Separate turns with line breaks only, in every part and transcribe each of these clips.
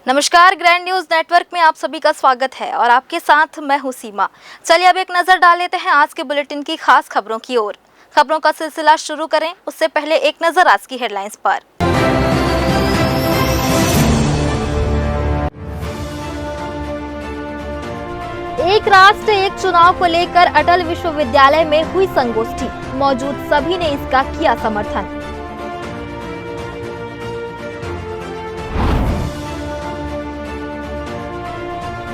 नमस्कार, grand news network में आप सभी का स्वागत है और आपके साथ मैं हूं सीमा। चलिए अब एक नजर डाल लेते हैं आज के बुलेटिन की खास खबरों की ओर। खबरों का सिलसिला शुरू करें उससे पहले एक नजर आज की हेडलाइंस पर। एक राष्ट्र एक चुनाव को लेकर अटल विश्वविद्यालय में हुई संगोष्ठी, मौजूद सभी ने इसका किया समर्थन।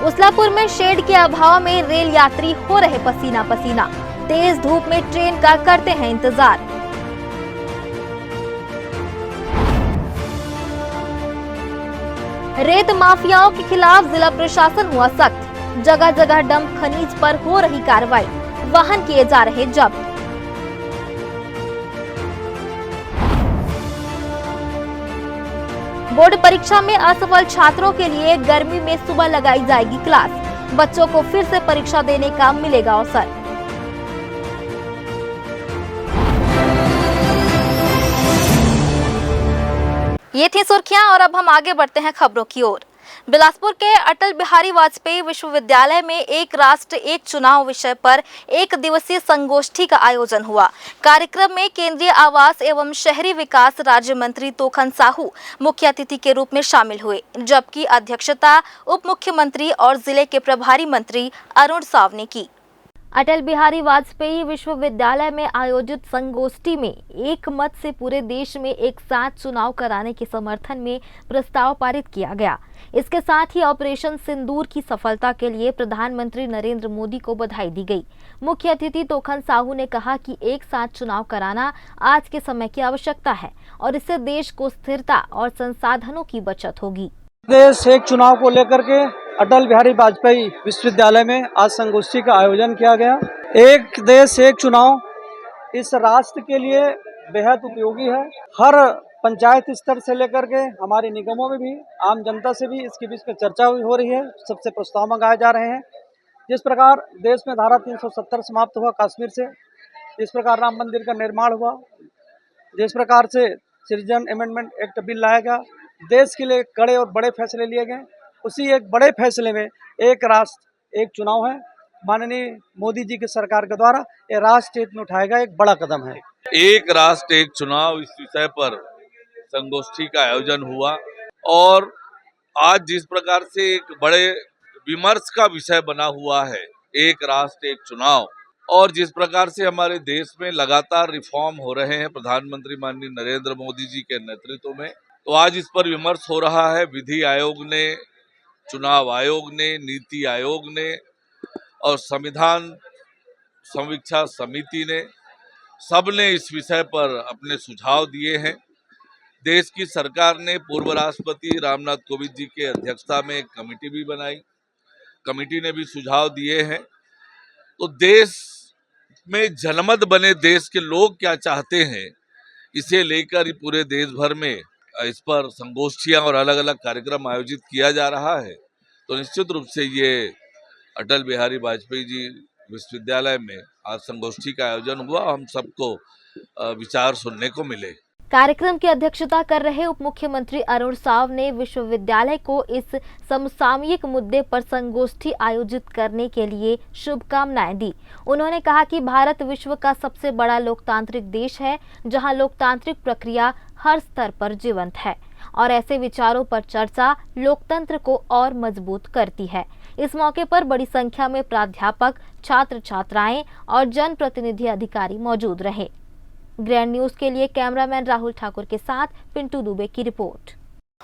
उस्लापुर में शेड के अभाव में रेल यात्री हो रहे पसीना पसीना, तेज धूप में ट्रेन का करते हैं इंतजार। रेत माफियाओं के खिलाफ जिला प्रशासन हुआ सख्त, जगह जगह डंप खनीज पर हो रही कार्रवाई, वाहन किए जा रहे जब्त। बोर्ड परीक्षा में असफल छात्रों के लिए गर्मी में सुबह लगाई जाएगी क्लास, बच्चों को फिर से परीक्षा देने का मिलेगा अवसर। ये थी सुर्खियां और अब हम आगे बढ़ते हैं खबरों की ओर। बिलासपुर के अटल बिहारी वाजपेयी विश्वविद्यालय में एक राष्ट्र एक चुनाव विषय पर एक दिवसीय संगोष्ठी का आयोजन हुआ। कार्यक्रम में केंद्रीय आवास एवं शहरी विकास राज्य मंत्री तोखन साहू मुख्य अतिथि के रूप में शामिल हुए, जबकि अध्यक्षता उप मुख्यमंत्री और जिले के प्रभारी मंत्री अरुण साव ने की। अटल बिहारी वाजपेयी विश्वविद्यालय में आयोजित संगोष्ठी में एक मत से पूरे देश में एक साथ चुनाव कराने के समर्थन में प्रस्ताव पारित किया गया। इसके साथ ही ऑपरेशन सिंदूर की सफलता के लिए प्रधानमंत्री नरेंद्र मोदी को बधाई दी गई। मुख्य अतिथि तोखन साहू ने कहा कि एक साथ चुनाव कराना आज के समय की आवश्यकता है और इससे देश को स्थिरता और संसाधनों की बचत होगी।
देश एक चुनाव को लेकर के अटल बिहारी वाजपेयी विश्वविद्यालय में आज संगोष्ठी का आयोजन किया गया। एक देश एक चुनाव इस राष्ट्र के लिए बेहद उपयोगी है। हर पंचायत स्तर से लेकर के हमारे निगमों में भी आम जनता से भी इसके बीच में चर्चा हो रही है, सबसे प्रस्ताव मंगाए जा रहे हैं। जिस प्रकार देश में धारा 370 समाप्त हुआ कश्मीर से, जिस प्रकार राम मंदिर का निर्माण हुआ, जिस प्रकार से सिटीजन अमेंडमेंट एक्ट बिल लाया गया, देश के लिए कड़े और बड़े फैसले लिए गए। उसी एक बड़े फैसले में एक राष्ट्र एक चुनाव है। माननीय मोदी जी की सरकार के द्वारा ये राष्ट्र हित में उठाया गया एक बड़ा कदम है।
एक राष्ट्र एक चुनाव इस विषय पर संगोष्ठी का आयोजन हुआ और आज जिस प्रकार से एक बड़े विमर्श का विषय बना हुआ है एक राष्ट्र एक चुनाव, और जिस प्रकार से हमारे देश में लगातार रिफॉर्म हो रहे हैं प्रधानमंत्री माननीय नरेंद्र मोदी जी के नेतृत्व में, तो आज इस पर विमर्श हो रहा है। विधि आयोग ने, चुनाव आयोग ने, नीति आयोग ने और संविधान समीक्षा समिति ने, सबने इस विषय पर अपने सुझाव दिए हैं। देश की सरकार ने पूर्व राष्ट्रपति रामनाथ कोविंद जी के अध्यक्षता में एक कमेटी भी बनाई, कमेटी ने भी सुझाव दिए हैं। तो देश में जनमत बने देश के लोग क्या चाहते हैं, इसे लेकर पूरे देश भर में इस पर संगोष्ठियां और अलग अलग कार्यक्रम आयोजित किया जा रहा है। तो निश्चित रूप से ये अटल बिहारी वाजपेयी जी विश्वविद्यालय में आज संगोष्ठी का आयोजन हुआ, हम सबको विचार सुनने को मिले।
कार्यक्रम की अध्यक्षता कर रहे उप मुख्यमंत्री अरुण साव ने विश्वविद्यालय को इस समसामयिक मुद्दे पर संगोष्ठी आयोजित करने के लिए शुभकामनाएं दी। उन्होंने कहा कि भारत विश्व का सबसे बड़ा लोकतांत्रिक देश है, जहां लोकतांत्रिक प्रक्रिया हर स्तर पर जीवंत है और ऐसे विचारों पर चर्चा लोकतंत्र को और मजबूत करती है। इस मौके पर बड़ी संख्या में प्राध्यापक, छात्र छात्राएं और जनप्रतिनिधि अधिकारी मौजूद रहे। ग्रैंड न्यूज के लिए कैमरामैन राहुल ठाकुर के साथ पिंटू दुबे की रिपोर्ट।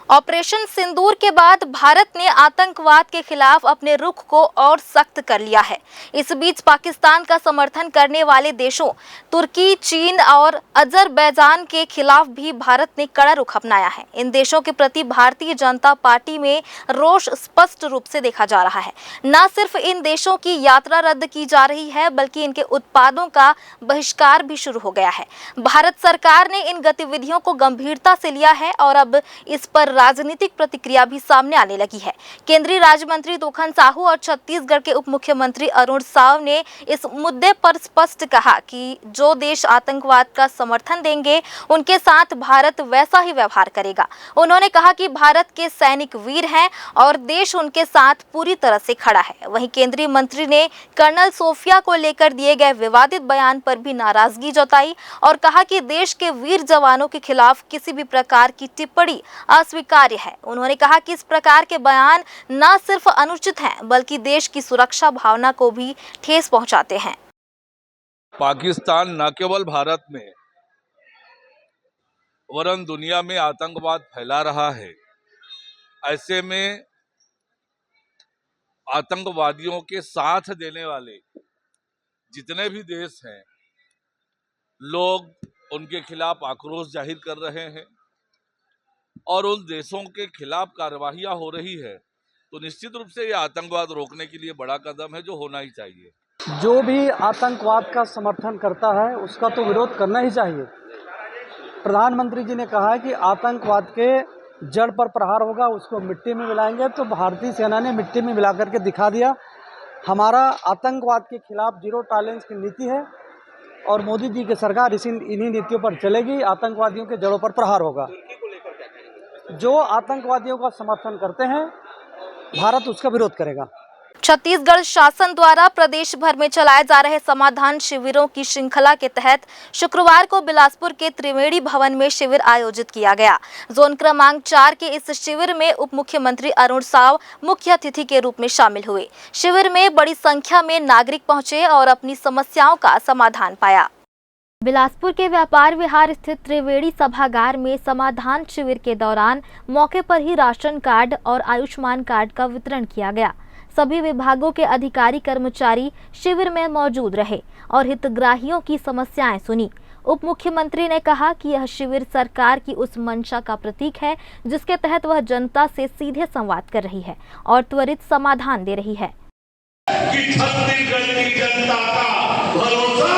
ऑपरेशन सिंदूर के बाद भारत ने आतंकवाद के खिलाफ अपने रुख को और सख्त कर लिया है। इस बीच पाकिस्तान का समर्थन करने वाले देशों तुर्की, चीन और अजरबैजान के खिलाफ भी भारत ने कड़ा रुख अपनाया है। इन देशों के प्रति भारतीय जनता पार्टी में रोष स्पष्ट रूप से देखा जा रहा है। न सिर्फ इन देशों की यात्रा रद्द की जा रही है, बल्कि इनके उत्पादों का बहिष्कार भी शुरू हो गया है। भारत सरकार ने इन गतिविधियों को गंभीरता से लिया है और अब इस पर राजनीतिक प्रतिक्रिया भी सामने आने लगी है। केंद्रीय राज्य मंत्री तोखन साहू और छत्तीसगढ़ के उप मुख्यमंत्री अरुण साव ने इस मुद्दे पर स्पष्ट कहा कि जो देश आतंकवाद का समर्थन देंगे उनके साथ भारत वैसा ही व्यवहार करेगा। उन्होंने कहा कि भारत के सैनिक वीर हैं और देश उनके साथ पूरी तरह से खड़ा है। वहीं केंद्रीय मंत्री ने कर्नल सोफिया को लेकर दिए गए विवादित बयान पर भी नाराजगी जताई और कहा कि देश के वीर जवानों के खिलाफ किसी भी प्रकार की टिप्पणी अस्वीकार्य है। उन्होंने कहा कि इस प्रकार के बयान न सिर्फ अनुचित हैं बल्कि देश की सुरक्षा भावना को भी ठेस पहुंचाते हैं।
पाकिस्तान न केवल भारत में वरन दुनिया में आतंकवाद फैला रहा है। ऐसे में आतंकवादियों के साथ देने वाले जितने भी देश हैं, लोग उनके खिलाफ आक्रोश जाहिर कर रहे हैं और उन देशों के खिलाफ कार्यवाहियां हो रही है, तो निश्चित रूप से ये आतंकवाद रोकने के लिए बड़ा कदम है जो होना ही चाहिए।
जो भी आतंकवाद का समर्थन करता है उसका तो विरोध करना ही चाहिए। प्रधानमंत्री जी ने कहा है कि आतंकवाद के जड़ पर प्रहार होगा, उसको मिट्टी में मिलाएंगे। तो भारतीय सेना ने मिट्टी में मिला करके दिखा दिया। हमारा आतंकवाद के खिलाफ जीरो टॉलरेंस की नीति है और मोदी जी की सरकार इन्हीं नीतियों पर चलेगी। आतंकवादियों के जड़ों पर प्रहार होगा। जो आतंकवादियों का समर्थन करते हैं भारत उसका विरोध करेगा।
छत्तीसगढ़ शासन द्वारा प्रदेश भर में चलाए जा रहे समाधान शिविरों की श्रृंखला के तहत शुक्रवार को बिलासपुर के त्रिवेणी भवन में शिविर आयोजित किया गया। जोन क्रमांक 4 के इस शिविर में उप मुख्यमंत्री अरुण साव मुख्य अतिथि के रूप में शामिल हुए। शिविर में बड़ी संख्या में नागरिक पहुंचे और अपनी समस्याओं का समाधान पाया। बिलासपुर के व्यापार विहार स्थित त्रिवेणी सभागार में समाधान शिविर के दौरान मौके पर ही राशन कार्ड और आयुष्मान कार्ड का वितरण किया गया। सभी विभागों के अधिकारी कर्मचारी शिविर में मौजूद रहे और हितग्राहियों की समस्याएं सुनी। उप मुख्यमंत्री ने कहा कि यह शिविर सरकार की उस मंशा का प्रतीक है जिसके तहत वह जनता से सीधे संवाद कर रही है और त्वरित समाधान दे रही है।
कि छत्तीसगढ़ की जनता का भरोसा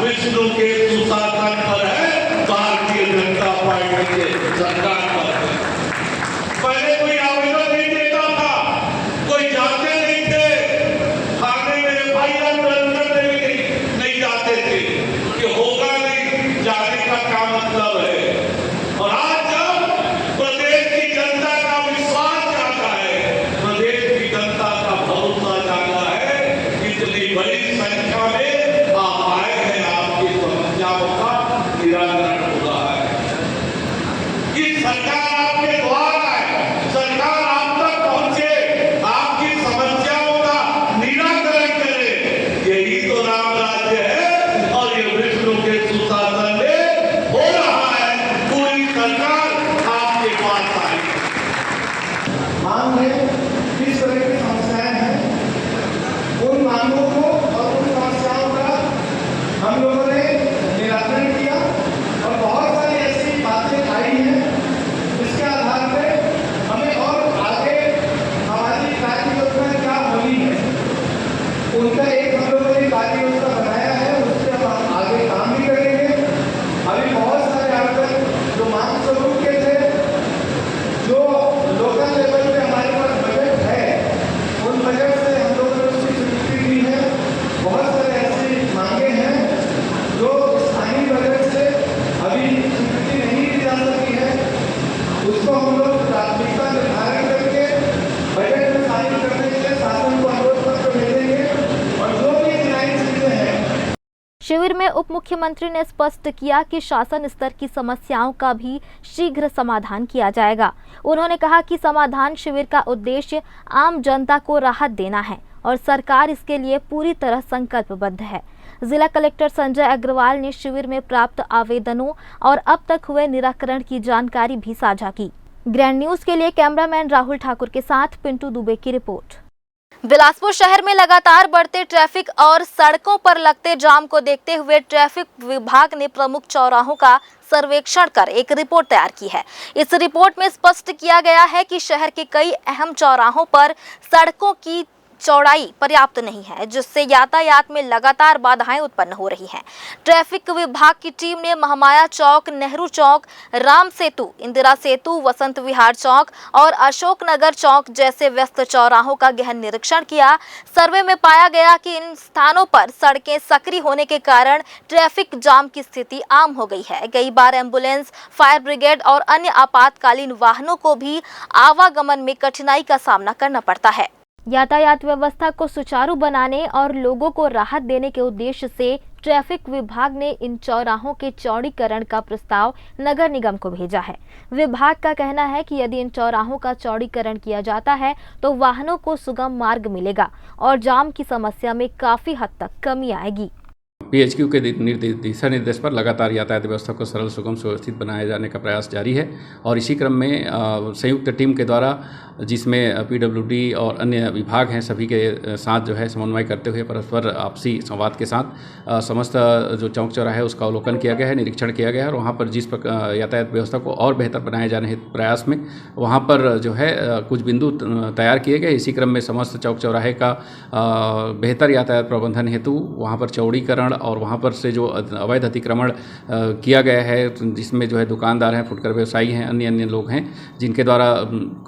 विष्णु के सुशासन पर है, भारतीय जनता पार्टी के सरकार पर है। पहले कोई आवेदन नहीं देता था, कोई जाते नहीं थे थाने में, भाई नहीं जाते थे कि होगा नहीं, जाने का क्या मतलब है। और आज जब प्रदेश की जनता का विश्वास जागा है, प्रदेश की जनता का भरोसा जागा है, इतनी बड़ी संख्या में आप आए हैं, आपकी समस्याओं का निराकरण हो रहा है। कि सरकार आपके द्वार आए, सरकार आप तक पहुंचे, आपकी समस्याओं का निराकरण करे, यही तो राम राज्य है और ये विष्णु के सुशासन में हो रहा है। पूरी सरकार आपके पास आई।
मांग है, किस तरह की समस्याएं हैं, उन मांगों को और उन समस्याओं का हम लोगों ने निराकरण किया और बहुत सारी ऐसी बातें आई हैं जिसके आधार पे हमें और आगे हमारी कार्य योजना क्या होनी है, उनका एक हम लोगों ने कार्य योजना बनाया है, उससे हम आगे काम भी करेंगे। अभी बहुत सारे आवेदन जो मांग स्वरूप के थे, जो लोकल लेवल पे हमारे पास बजट है, उन बजट से हम लोगों ने उसकी स्वीकृति दी है। बहुत सारे ऐसी मांगे हैं जो स्थानीय बजट से अभी स्वीकृति नहीं दी जा सकी है, उसको हम लोग प्राथमिकता निर्धारण करके बजट में शामिल करने के लिए शासन को अनुरोध पत्र भेजेंगे। और जो भी नई चीजें हैं,
शिविर में उप मुख्यमंत्री ने स्पष्ट किया कि शासन स्तर की समस्याओं का भी शीघ्र समाधान किया जाएगा। उन्होंने कहा कि समाधान शिविर का उद्देश्य आम जनता को राहत देना है और सरकार इसके लिए पूरी तरह संकल्पबद्ध है। जिला कलेक्टर संजय अग्रवाल ने शिविर में प्राप्त आवेदनों और अब तक हुए निराकरण की जानकारी भी साझा की। ग्रैंड न्यूज के लिए कैमरामैन राहुल ठाकुर के साथ पिंटू दुबे की रिपोर्ट। बिलासपुर शहर में लगातार बढ़ते ट्रैफिक और सड़कों पर लगते जाम को देखते हुए ट्रैफिक विभाग ने प्रमुख चौराहों का सर्वेक्षण कर एक रिपोर्ट तैयार की है। इस रिपोर्ट में स्पष्ट किया गया है कि शहर के कई अहम चौराहों पर सड़कों की चौड़ाई पर्याप्त नहीं है, जिससे यातायात में लगातार बाधाएं उत्पन्न हो रही हैं। ट्रैफिक विभाग की टीम ने महामाया चौक, नेहरू चौक, राम सेतु, इंदिरा सेतु, वसंत विहार चौक और अशोक नगर चौक जैसे व्यस्त चौराहों का गहन निरीक्षण किया। सर्वे में पाया गया कि इन स्थानों पर सड़कें सक्रिय होने के कारण ट्रैफिक जाम की स्थिति आम हो गई है। कई बार एम्बुलेंस, फायर ब्रिगेड और अन्य आपातकालीन वाहनों को भी आवागमन में कठिनाई का सामना करना पड़ता है। यातायात व्यवस्था को सुचारू बनाने और लोगों को राहत देने के उद्देश्य से ट्रैफिक विभाग ने इन चौराहों के चौड़ीकरण का प्रस्ताव नगर निगम को भेजा है। विभाग का कहना है कि यदि इन चौराहों का चौड़ीकरण किया जाता है तो वाहनों को सुगम मार्ग मिलेगा और जाम की समस्या में काफी हद तक कमी आएगी।
PHQ के दिशा निर्देश पर लगातार यातायात व्यवस्था को सरल, सुगम, सुव्यवस्थित बनाए जाने का प्रयास जारी है और इसी क्रम में संयुक्त टीम के द्वारा, जिसमें PWD और अन्य विभाग हैं, सभी के साथ जो है समन्वय करते हुए परस्पर आपसी संवाद के साथ समस्त जो चौक चौराहा है उसका अवलोकन किया गया है, निरीक्षण किया गया है और वहाँ पर जिस प्रकार यातायात व्यवस्था को और बेहतर बनाए जाने के प्रयास में वहाँ पर जो है कुछ बिंदु तैयार किए गए। इसी क्रम में समस्त चौक चौराहे का बेहतर यातायात प्रबंधन हेतु वहाँ पर चौड़ीकरण और वहाँ पर से जो अवैध अतिक्रमण किया गया है, जिसमें जो है दुकानदार हैं, फुटकर व्यवसायी हैं, अन्य लोग हैं, जिनके द्वारा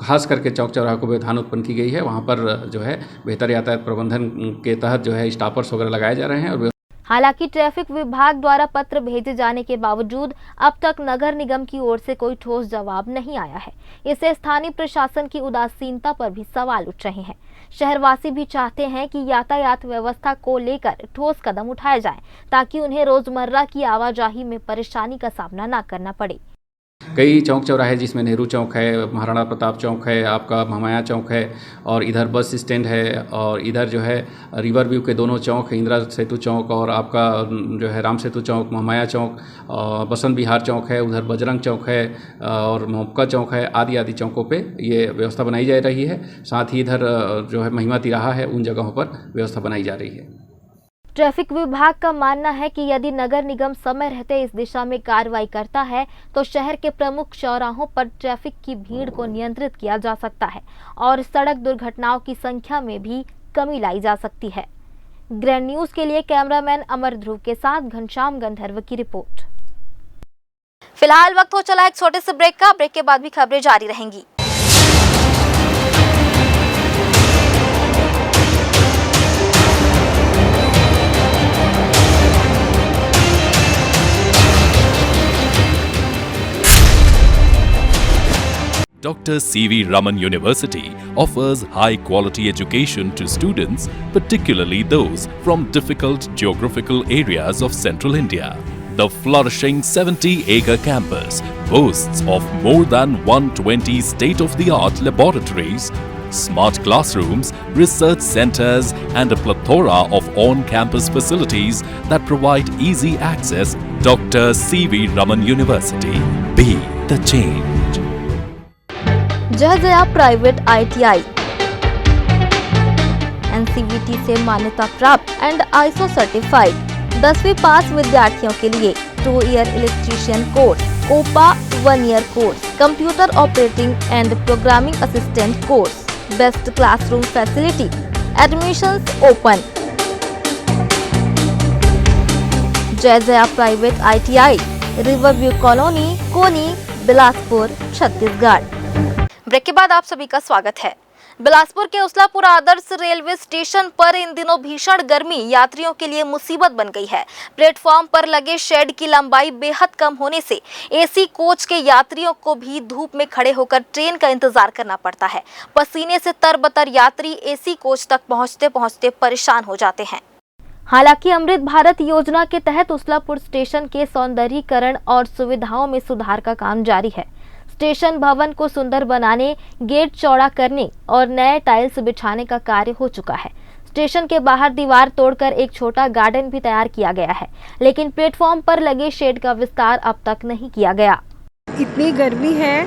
खास करके चौक चौराहे को व्यवधान उत्पन्न की गई है, वहाँ पर जो है बेहतर यातायात प्रबंधन के तहत जो है स्टॉपर्स वगैरह लगाए जा रहे हैं। और
हालांकि ट्रैफिक विभाग द्वारा पत्र भेजे जाने के बावजूद अब तक नगर निगम की ओर से कोई ठोस जवाब नहीं आया है। इससे स्थानीय प्रशासन की उदासीनता पर भी सवाल उठ रहे हैं। शहरवासी भी चाहते हैं कि यातायात व्यवस्था को लेकर ठोस कदम उठाए जाएं, ताकि उन्हें रोजमर्रा की आवाजाही में परेशानी का सामना न करना पड़े।
कई चौक चौराहे जिसमें नेहरू चौक है, महाराणा प्रताप चौक है, आपका महामाया चौक है और इधर बस स्टैंड है और इधर जो है रिवर व्यू के दोनों चौक है, इंदिरा सेतु चौक और आपका जो है राम सेतु चौक, महामाया चौक, बसंत विहार चौक है, उधर बजरंग चौक है और मोहक्का चौक है, आदि चौकों पे ये व्यवस्था बनाई जा रही है। साथ ही इधर जो है महिमा तिराहा है, उन जगहों पर व्यवस्था बनाई जा रही है।
ट्रैफिक विभाग का मानना है कि यदि नगर निगम समय रहते इस दिशा में कार्रवाई करता है तो शहर के प्रमुख चौराहों पर ट्रैफिक की भीड़ को नियंत्रित किया जा सकता है और सड़क दुर्घटनाओं की संख्या में भी कमी लाई जा सकती है। ग्रैंड न्यूज के लिए कैमरामैन अमर ध्रुव के साथ घनश्याम गंधर्व की रिपोर्ट। फिलहाल वक्त हो चला एक छोटे से ब्रेक का। ब्रेक के बाद भी खबरें जारी रहेंगी।
Dr. C.V. Raman University offers high-quality education to students, particularly those from difficult geographical areas of central India. The flourishing 70-acre campus boasts of more than 120 state-of-the-art laboratories, smart classrooms, research centers, and a plethora of on-campus facilities that provide easy access. Dr. C.V. Raman University. Be the change.
जय Jaya private ITI NCVT से मान्यता प्राप्त and ISO certified 10वीं पास विद्यार्थियों के लिए 2 year electrician course, COPA 1 year course, computer operating and programming assistant course, best classroom facility, admissions open. Jai Jaya private ITI, Riverview colony, Koni, Bilaspur, Chhattisgarh. Break के बाद आप सभी का स्वागत है। बिलासपुर के उसलापुर आदर्श रेलवे स्टेशन पर इन दिनों भीषण गर्मी यात्रियों के लिए मुसीबत बन गई है। प्लेटफॉर्म पर लगे शेड की लंबाई बेहद कम होने से AC कोच के यात्रियों को भी धूप में खड़े होकर ट्रेन का इंतजार करना पड़ता है। पसीने से तरबतर यात्री AC कोच तक पहुंचते पहुंचते परेशान हो जाते हैं। हालांकि अमृत भारत योजना के तहत उसलापुर स्टेशन के सौंदर्यीकरण और सुविधाओं में सुधार का काम जारी है। स्टेशन भवन को सुंदर बनाने, गेट चौड़ा करने और नए टाइल्स बिछाने का कार्य हो चुका है। स्टेशन के बाहर दीवार तोड़कर एक छोटा गार्डन भी तैयार किया गया है, लेकिन प्लेटफॉर्म पर लगे शेड का विस्तार अब तक नहीं किया गया।
इतनी गर्मी है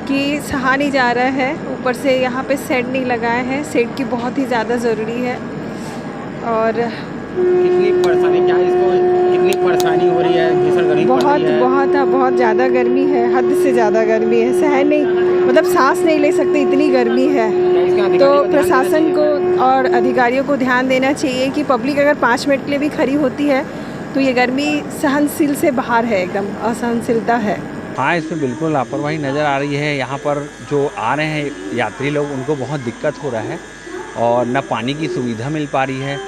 कि सहा नहीं जा रहा है। ऊपर से यहाँ पे शेड नहीं लगाया है। शेड की बहुत ही ज़्यादा ज़रूरी है और
कितनी परेशानी, क्या इसको कितनी परेशानी हो रही है, भीषण गर्मी पड़ रही है?
बहुत ज़्यादा गर्मी है, हद से ज़्यादा गर्मी है, सहन नहीं, मतलब सांस नहीं ले सकते, इतनी गर्मी है। तो प्रशासन को और अधिकारियों को ध्यान देना चाहिए कि पब्लिक अगर 5 मिनट के लिए भी खड़ी होती है तो ये गर्मी सहनशील से बाहर है, एकदम असहनशीलता है।
हाँ, इसमें बिल्कुल लापरवाही नज़र आ रही है। यहाँ पर जो आ रहे हैं यात्री लोग, उनको बहुत दिक्कत हो रहा है और न पानी की सुविधा मिल पा रही है,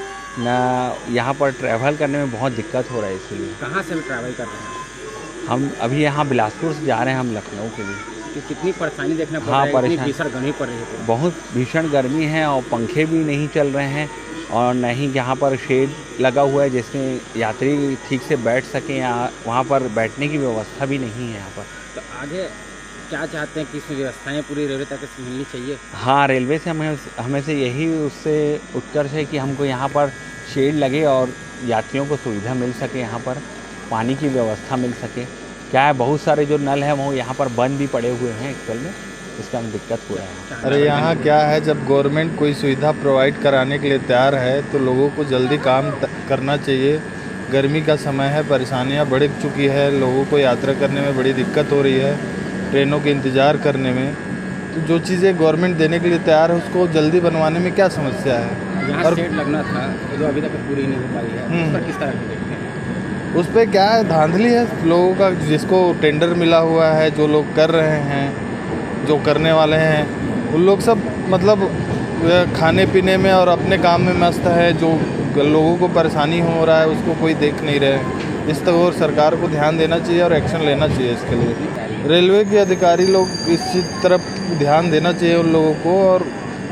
न यहाँ पर ट्रैवल करने में बहुत दिक्कत हो रहा है। इसलिए
कहाँ से ट्रैवल कर रहे हैं?
हम अभी यहाँ बिलासपुर से जा रहे हैं, हम लखनऊ के लिए।
कि कितनी परेशानी देखना पड़
हाँ,
रहा है, इतनी
परेशानी
भीषण गर्मी पड़ रही है।
बहुत भीषण गर्मी है और पंखे भी नहीं चल रहे हैं और न ही यहाँ पर शेड लगा हुआ है जिसमें यात्री ठीक से बैठ सकें, या वहाँ पर बैठने की व्यवस्था भी नहीं है यहाँ पर।
तो आगे क्या चाहते हैं कि इसमें व्यवस्थाएं पूरी रेलवे तक मिलनी चाहिए?
हाँ, रेलवे से हमें से यही उससे उत्कर्ष है कि हमको यहाँ पर शेड लगे और यात्रियों को सुविधा मिल सके, यहाँ पर पानी की व्यवस्था मिल सके। क्या है, बहुत सारे जो नल हैं वो यहाँ पर बंद भी पड़े हुए हैं एक्चुअल में, इसका हमें दिक्कत हुआ है।
अरे यहाँ क्या है, जब गवर्नमेंट कोई सुविधा प्रोवाइड कराने के लिए तैयार है तो लोगों को जल्दी काम करना चाहिए। गर्मी का समय है, परेशानियाँ बढ़ चुकी है, लोगों को यात्रा करने में बड़ी दिक्कत हो रही है, ट्रेनों के इंतज़ार करने में। तो जो चीज़ें गवर्नमेंट देने के लिए तैयार है उसको जल्दी बनवाने में क्या समस्या है?
यहाँ शेड लगना था जो अभी तक पूरी नहीं हो पाई है, उस पर किस तरह की देखते हैं?
उस पर क्या है, धांधली है लोगों का, जिसको टेंडर मिला हुआ है, जो लोग कर रहे हैं, जो करने वाले हैं, उन लोग सब मतलब खाने पीने में और अपने काम में मस्त है। जो लोगों को परेशानी हो रहा है उसको कोई देख नहीं रहे। इस तरह सरकार को ध्यान देना चाहिए और एक्शन लेना चाहिए इसके लिए। रेलवे के अधिकारी लोग इस तरफ ध्यान देना चाहिए उन लोगों को और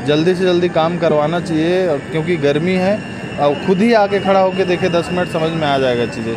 जल्दी से जल्दी काम करवाना चाहिए, क्योंकि गर्मी है। और खुद ही आके खड़ा होकर देखे, 10 मिनट समझ में आ जाएगा चीज़ें।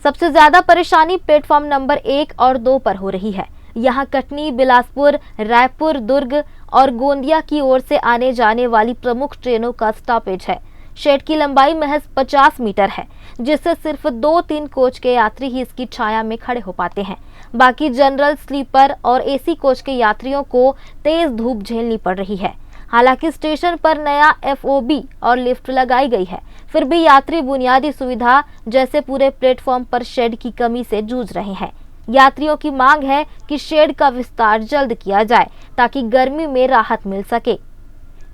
सबसे ज्यादा परेशानी प्लेटफॉर्म नंबर 1 और 2 पर हो रही है। यहाँ कटनी, बिलासपुर, रायपुर, दुर्ग और गोंदिया की ओर से आने जाने वाली प्रमुख ट्रेनों का स्टॉपेज है। शेड की लंबाई महज 50 मीटर है, जिससे सिर्फ 2-3 कोच के यात्री ही इसकी छाया में खड़े हो पाते हैं। बाकी जनरल, स्लीपर और एसी कोच के यात्रियों को तेज धूप झेलनी पड़ रही है। हालांकि स्टेशन पर नया FOB और लिफ्ट लगाई गई है, फिर भी यात्री बुनियादी सुविधा जैसे पूरे प्लेटफॉर्म पर शेड की कमी से जूझ रहे हैं। यात्रियों की मांग है कि शेड का विस्तार जल्द किया जाए ताकि गर्मी में राहत मिल सके।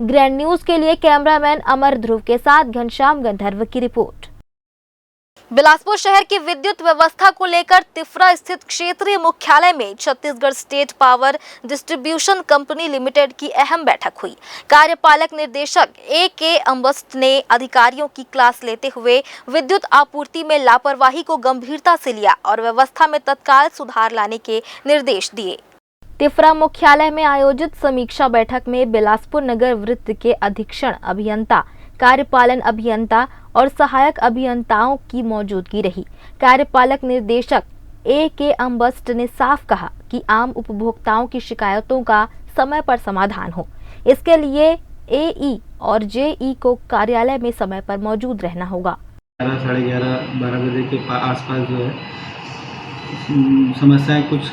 ग्रैंड न्यूज के लिए कैमरामैन अमर ध्रुव के साथ घनश्याम गंधर्व की रिपोर्ट। बिलासपुर शहर की विद्युत व्यवस्था को लेकर तिफरा स्थित क्षेत्रीय मुख्यालय में Chhattisgarh state power distribution company limited की अहम बैठक हुई। कार्यपालक निर्देशक AK अम्बस्ट ने अधिकारियों की क्लास लेते हुए विद्युत आपूर्ति में लापरवाही को गंभीरता से लिया और व्यवस्था में तत्काल सुधार लाने के निर्देश दिए। तिफरा मुख्यालय में आयोजित समीक्षा बैठक में बिलासपुर नगर वृत्त के अधीक्षण अभियंता, कार्यपालन अभियंता और सहायक अभियंताओं की मौजूदगी रही। कार्यपालक निर्देशक AK अम्बस्ट ने साफ कहा कि आम उपभोक्ताओं की शिकायतों का समय पर समाधान हो, इसके लिए AE और JE को कार्यालय में समय पर मौजूद रहना होगा।
11, साढ़े 11, 12 बजे के आसपास जो है समस्याएं कुछ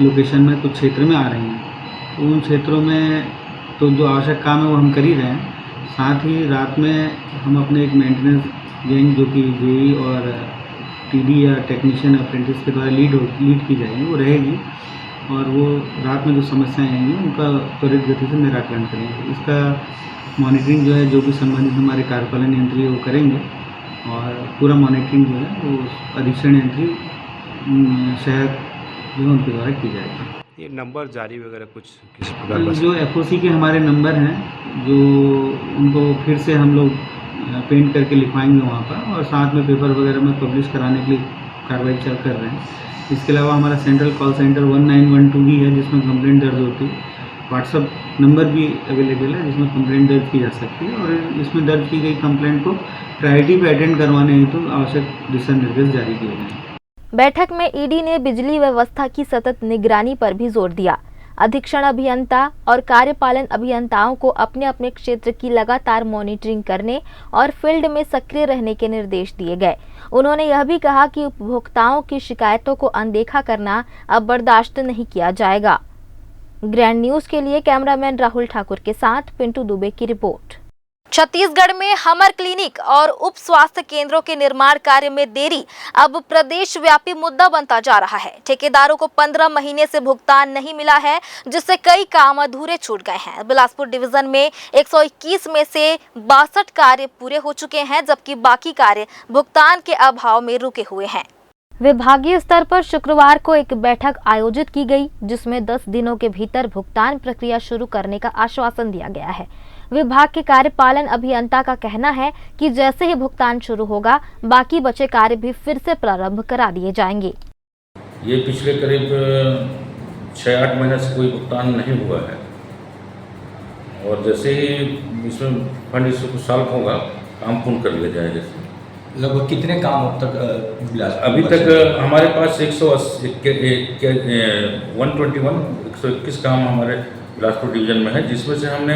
लोकेशन में, कुछ क्षेत्र में आ रही हैं। तो उन क्षेत्रों में तो जो आवश्यक काम है वो हम कर ही रहे हैं। साथ ही रात में हम अपने एक मेंटेनेंस गैंग जो कि JE और TD या टेक्नीशियन अप्रेंटिस के द्वारा लीड की जाएगी, वो रहेगी और वो रात में जो समस्याएं आएंगी उनका त्वरित गति से निराकरण करेंगे। इसका मॉनिटरिंग जो है, जो भी संबंधित हमारे कार्यपालन यंत्री वो करेंगे और पूरा मॉनिटरिंग जो है वो अधीक्षण यंत्री शहर जो है उनके द्वारा की जाएगी।
ये नंबर जारी वगैरह कुछ किस प्रकार
जो FOC के हमारे नंबर हैं, जो उनको फिर से हम लोग पेंट करके लिखवाएंगे वहाँ पर, और साथ में पेपर वगैरह में पब्लिश कराने के लिए कार्रवाई कर रहे हैं। इसके अलावा हमारा सेंट्रल कॉल सेंटर 1912 भी है, जिसमें कंप्लेंट दर्ज होती है। व्हाट्सअप नंबर भी अवेलेबल है जिसमें कंप्लेंट दर्ज की जा सकती है, और इसमें दर्ज की गई कंप्लेंट को प्रायोरिटी पर अटेंड करवाने हेतु आवश्यक दिशा निर्देश जारी किए गए हैं।
बैठक में ED ने बिजली व्यवस्था की सतत निगरानी पर भी जोर दिया। अधीक्षण अभियंता और कार्यपालन अभियंताओं को अपने अपने क्षेत्र की लगातार मॉनिटरिंग करने और फील्ड में सक्रिय रहने के निर्देश दिए गए। उन्होंने यह भी कहा कि उपभोक्ताओं की शिकायतों को अनदेखा करना अब बर्दाश्त नहीं किया जाएगा। ग्रैंड न्यूज के लिए कैमरामैन राहुल ठाकुर के साथ पिंटू दुबे की रिपोर्ट। छत्तीसगढ़ में हमर क्लिनिक और उप स्वास्थ्य केंद्रों के निर्माण कार्य में देरी अब प्रदेश व्यापी मुद्दा बनता जा रहा है। ठेकेदारों को 15 महीने से भुगतान नहीं मिला है, जिससे कई काम अधूरे छूट गए हैं। बिलासपुर डिवीजन में 121 में से 62 कार्य पूरे हो चुके हैं, जबकि बाकी कार्य भुगतान के अभाव में रुके हुए हैं। विभागीय स्तर पर शुक्रवार को एक बैठक आयोजित की गई, जिसमें 10 दिनों के भीतर भुगतान प्रक्रिया शुरू करने का आश्वासन दिया गया है। विभाग के कार्यपालन अभियंता का कहना है कि जैसे ही भुगतान शुरू होगा, बाकी बचे कार्य भी फिर से प्रारंभ करा दिए जाएंगे।
ये पिछले करीब 6-8 महीने से कोई भुगतान नहीं हुआ है, और जैसे ही इसमें फंड इशू कुछ साल होगा, काम पूर्ण कर लिया जाएगा। जैसे
लगभग कितने काम अब तक
अभी तक हमारे पास 121 काम हमारे बिलासपुर डिवीजन में है, जिसमें से हमने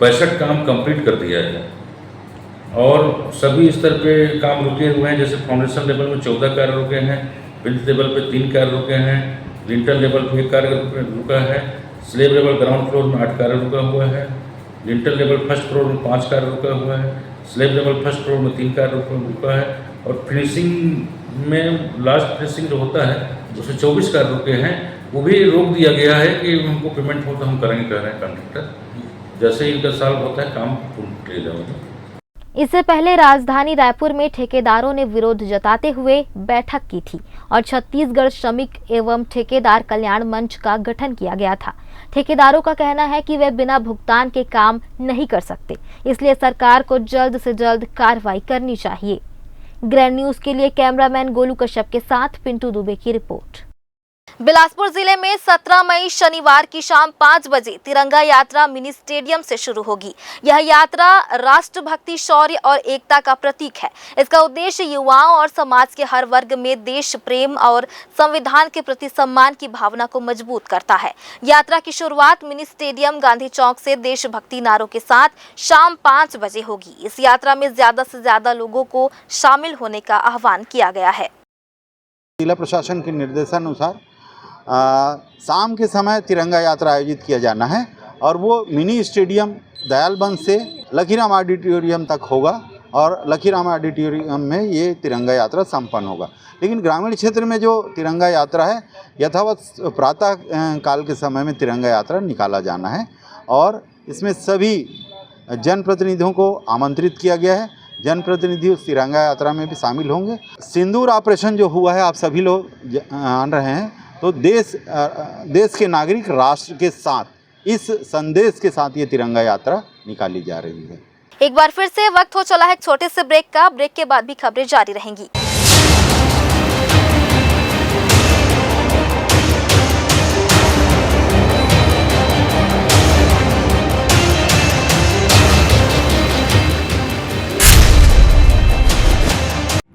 62 काम कंप्लीट कर दिया है, और सभी स्तर पे काम रुके हुए हैं। जैसे फाउंडेशन लेवल में 14 कार्य रुके हैं, बिल्ड लेवल पे 3 कार्य रुके हैं, लिंटर लेवल पे 1 कार्य रुका है, स्लेब लेवल ग्राउंड फ्लोर में 8 कार्य रुका हुआ है, लिंटर लेवल फर्स्ट फ्लोर में 5 कार्य रुका हुआ है, स्लेब लेवल फर्स्ट फ्लोर में 3 कार्य रुका है, और फिनिशिंग में लास्ट फिनिशिंग जो होता है उसमें 24 कार्य रुके हैं। वो भी रोक दिया गया है कि हमको पेमेंट हो तो हम करेंगे, कह रहे हैं कॉन्ट्रैक्टर। जैसे ही इनका साल होता है, काम पूर्ण किया जाएगा।
इससे पहले राजधानी रायपुर में ठेकेदारों ने विरोध जताते हुए बैठक की थी और छत्तीसगढ़ श्रमिक एवं ठेकेदार कल्याण मंच का गठन किया गया था। ठेकेदारों का कहना है कि वे बिना भुगतान के काम नहीं कर सकते, इसलिए सरकार को जल्द से जल्द कार्रवाई करनी चाहिए। ग्रैंड न्यूज के लिए कैमरामैन गोलू कश्यप के साथ पिंटू दुबे की रिपोर्ट। बिलासपुर जिले में 17 मई शनिवार की शाम 5 बजे तिरंगा यात्रा मिनी स्टेडियम से शुरू होगी। यह यात्रा राष्ट्रभक्ति, शौर्य और एकता का प्रतीक है। इसका उद्देश्य युवाओं और समाज के हर वर्ग में देश प्रेम और संविधान के प्रति सम्मान की भावना को मजबूत करता है। यात्रा की शुरुआत मिनी स्टेडियम गांधी चौक से देशभक्ति नारों के साथ शाम 5 बजे होगी। इस यात्रा में ज्यादा से ज्यादा लोगों को शामिल होने का आह्वान किया गया है।
जिला प्रशासन के निर्देशानुसार शाम के समय तिरंगा यात्रा आयोजित किया जाना है, और वो मिनी स्टेडियम दयालबंद से लखीराम ऑडिटोरियम तक होगा, और लखीराम ऑडिटोरियम में ये तिरंगा यात्रा संपन्न होगा। लेकिन ग्रामीण क्षेत्र में जो तिरंगा यात्रा है, यथावत प्रातः काल के समय में तिरंगा यात्रा निकाला जाना है, और इसमें सभी जनप्रतिनिधियों को आमंत्रित किया गया है। जनप्रतिनिधि उस तिरंगा यात्रा में भी शामिल होंगे। सिंदूर ऑपरेशन जो हुआ है, आप सभी लोग जान रहे हैं, तो देश के नागरिक राष्ट्र के साथ इस संदेश के साथ ये तिरंगा यात्रा निकाली जा रही है।
एक बार फिर से वक्त हो चला है एक छोटे से ब्रेक का। ब्रेक के बाद भी खबरें जारी रहेंगी।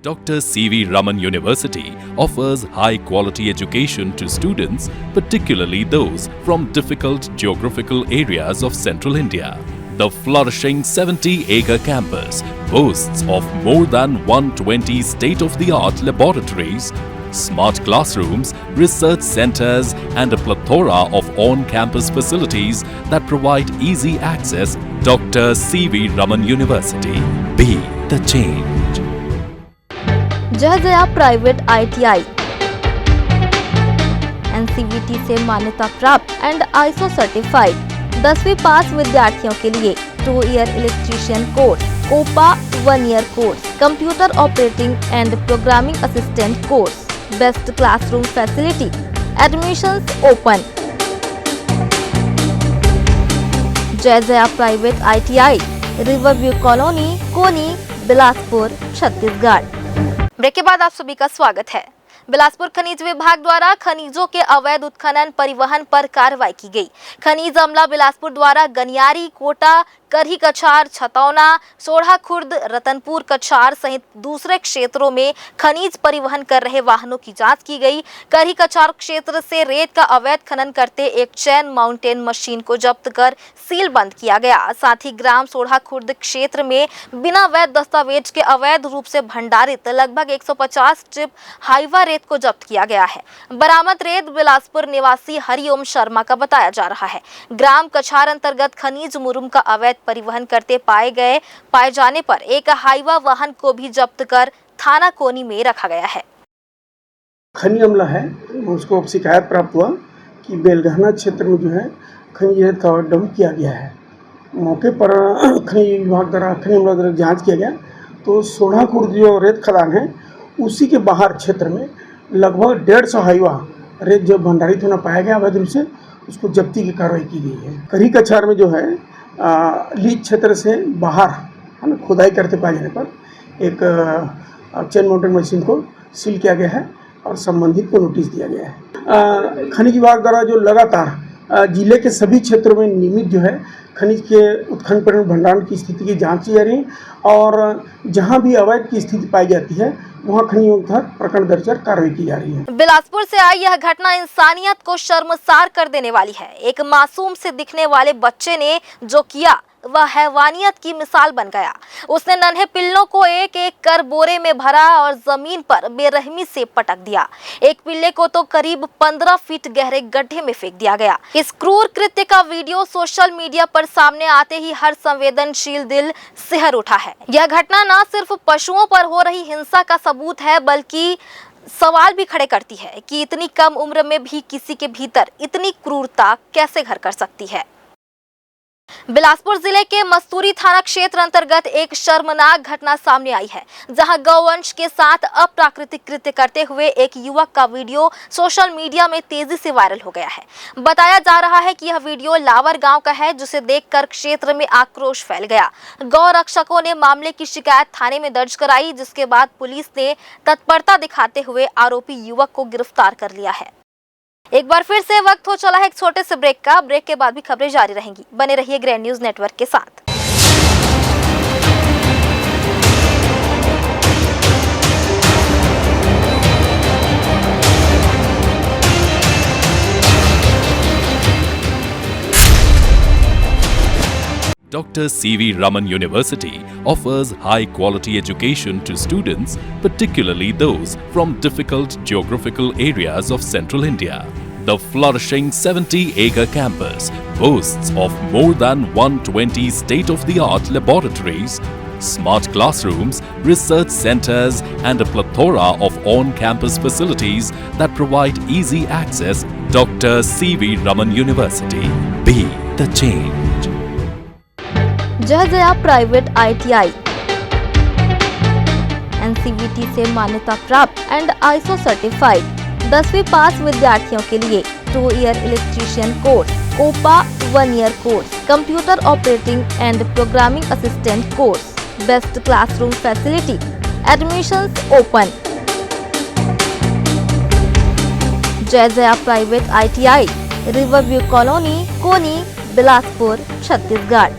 Dr. C.V. Raman University offers high-quality education to students, particularly those from difficult geographical areas of Central India. The flourishing 70-acre campus boasts of more than 120 state-of-the-art laboratories, smart classrooms, research centers, and a plethora of on-campus facilities that provide easy access. Dr. C.V. Raman University. Be the change.
Jaya private ITI NCVT से मान्यता प्राप्त and ISO certified 10वीं पास विद्यार्थियों के लिए 2 year electrician course, COPA 1 year course, computer operating and programming assistant course, best classroom facility, admissions open. Jaya private ITI, Riverview colony, Koni, Bilaspur, Chhattisgarh. Break के बाद आप सभी का स्वागत है। बिलासपुर खनिज विभाग द्वारा खनिजों के अवैध उत्खनन, परिवहन पर कार्रवाई की गई। खनिज अमला बिलासपुर द्वारा गनियारी, कोटा, करही कछार, छतौना, सोढ़ा खुर्द, रतनपुर कछार सहित दूसरे क्षेत्रों में खनिज परिवहन कर रहे वाहनों की जांच की गई। करही कछार क्षेत्र से रेत का अवैध खनन करते एक चैन माउंटेन मशीन को जब्त कर सील बंद किया गया। साथ ही ग्राम सोढ़ा खुर्द क्षेत्र में बिना वैध दस्तावेज के अवैध रूप से भंडारित लगभग 150 ट्रिप हाइवा रेत को जब्त किया गया है। बरामद रेत बिलासपुर निवासी हरिओम शर्मा का बताया जा रहा है। ग्राम कछार अंतर्गत खनिज मुरुम का अवैध अवैध परिवहन करते पाए जाने पर एक हाईवा वाहन को भी जब्त कर थाना कोनी में रखा गया है।
खनिज अमला है, उसको शिकायत प्राप्त हुआ कि बेलगहना क्षेत्र में जो है खनिज रेत का डंप किया गया है। मौके पर खनिज विभाग द्वारा खनिज अमला द्वारा जाँच किया गया तो सोनाखुर्द जो रेत खदान है उसी के बाहर क्षेत्र में लगभग 150 हाईवा रेत जो भंडारित होना पाया गया अवैध रूप से, उसको जब्ती की कार्रवाई की गई है। करी कछार में जो है लीज क्षेत्र से बाहर है ना खुदाई करते पाए जाने पर एक चेन माउंटेड मशीन को सील किया गया है और संबंधित को नोटिस दिया गया है। खनिज विभाग द्वारा जो लगातार जिले के सभी क्षेत्रों में नियमित जो है खनिज के उत्खनन पर भंडारण की स्थिति की जांच की जा रही है और जहां भी अवैध की स्थिति पाई जाती है वहां खनिज विभाग प्रकरण दर्ज कर कार्रवाई की जा रही है।
बिलासपुर से आई यह घटना इंसानियत को शर्मसार कर देने वाली है। एक मासूम से दिखने वाले बच्चे ने जो किया वह हैवानियत की मिसाल बन गया। उसने नन्हे पिल्लों को एक एक कर बोरे में भरा और जमीन पर बेरहमी से पटक दिया। एक पिल्ले को तो करीब 15 फीट गहरे गड्ढे में फेंक दिया गया। इस क्रूर कृत्य का वीडियो सोशल मीडिया पर सामने आते ही हर संवेदनशील दिल सिहर उठा है। यह घटना न सिर्फ पशुओं पर हो रही हिंसा का सबूत है बल्कि सवाल भी खड़े करती है कि इतनी कम उम्र में भी किसी के भीतर इतनी क्रूरता कैसे घर कर सकती है। बिलासपुर जिले के मस्तूरी थाना क्षेत्र अंतर्गत एक शर्मनाक घटना सामने आई है, जहां गौवंश के साथ अप्राकृतिक कृत्य करते हुए एक युवक का वीडियो सोशल मीडिया में तेजी से वायरल हो गया है। बताया जा रहा है कि यह वीडियो लावर गांव का है, जिसे देखकर क्षेत्र में आक्रोश फैल गया। गौ रक्षकों ने मामले की शिकायत थाने में दर्ज कराई, जिसके बाद पुलिस ने तत्परता दिखाते हुए आरोपी युवक को गिरफ्तार कर लिया है। एक बार फिर से वक्त हो चला है एक छोटे से ब्रेक का। ब्रेक के बाद भी खबरें जारी रहेंगी। बने रहिए ग्रैंड न्यूज नेटवर्क के साथ।
Dr. C.V. Raman University offers high-quality education to students, particularly those from difficult geographical areas of central India. The flourishing 70-acre campus boasts of more than 120 state-of-the-art laboratories, smart classrooms, research centers, and a plethora of on-campus facilities that provide easy access. Dr. C.V. Raman University. Be the change.
Jaya private ITI NCVT से मान्यता प्राप्त and ISO certified 10वीं पास विद्यार्थियों के लिए 2 year electrician course, COPA 1 year course, computer operating and programming assistant course, best classroom facility, admissions open. Jaya private ITI, Riverview colony, Koni, Bilaspur, Chhattisgarh.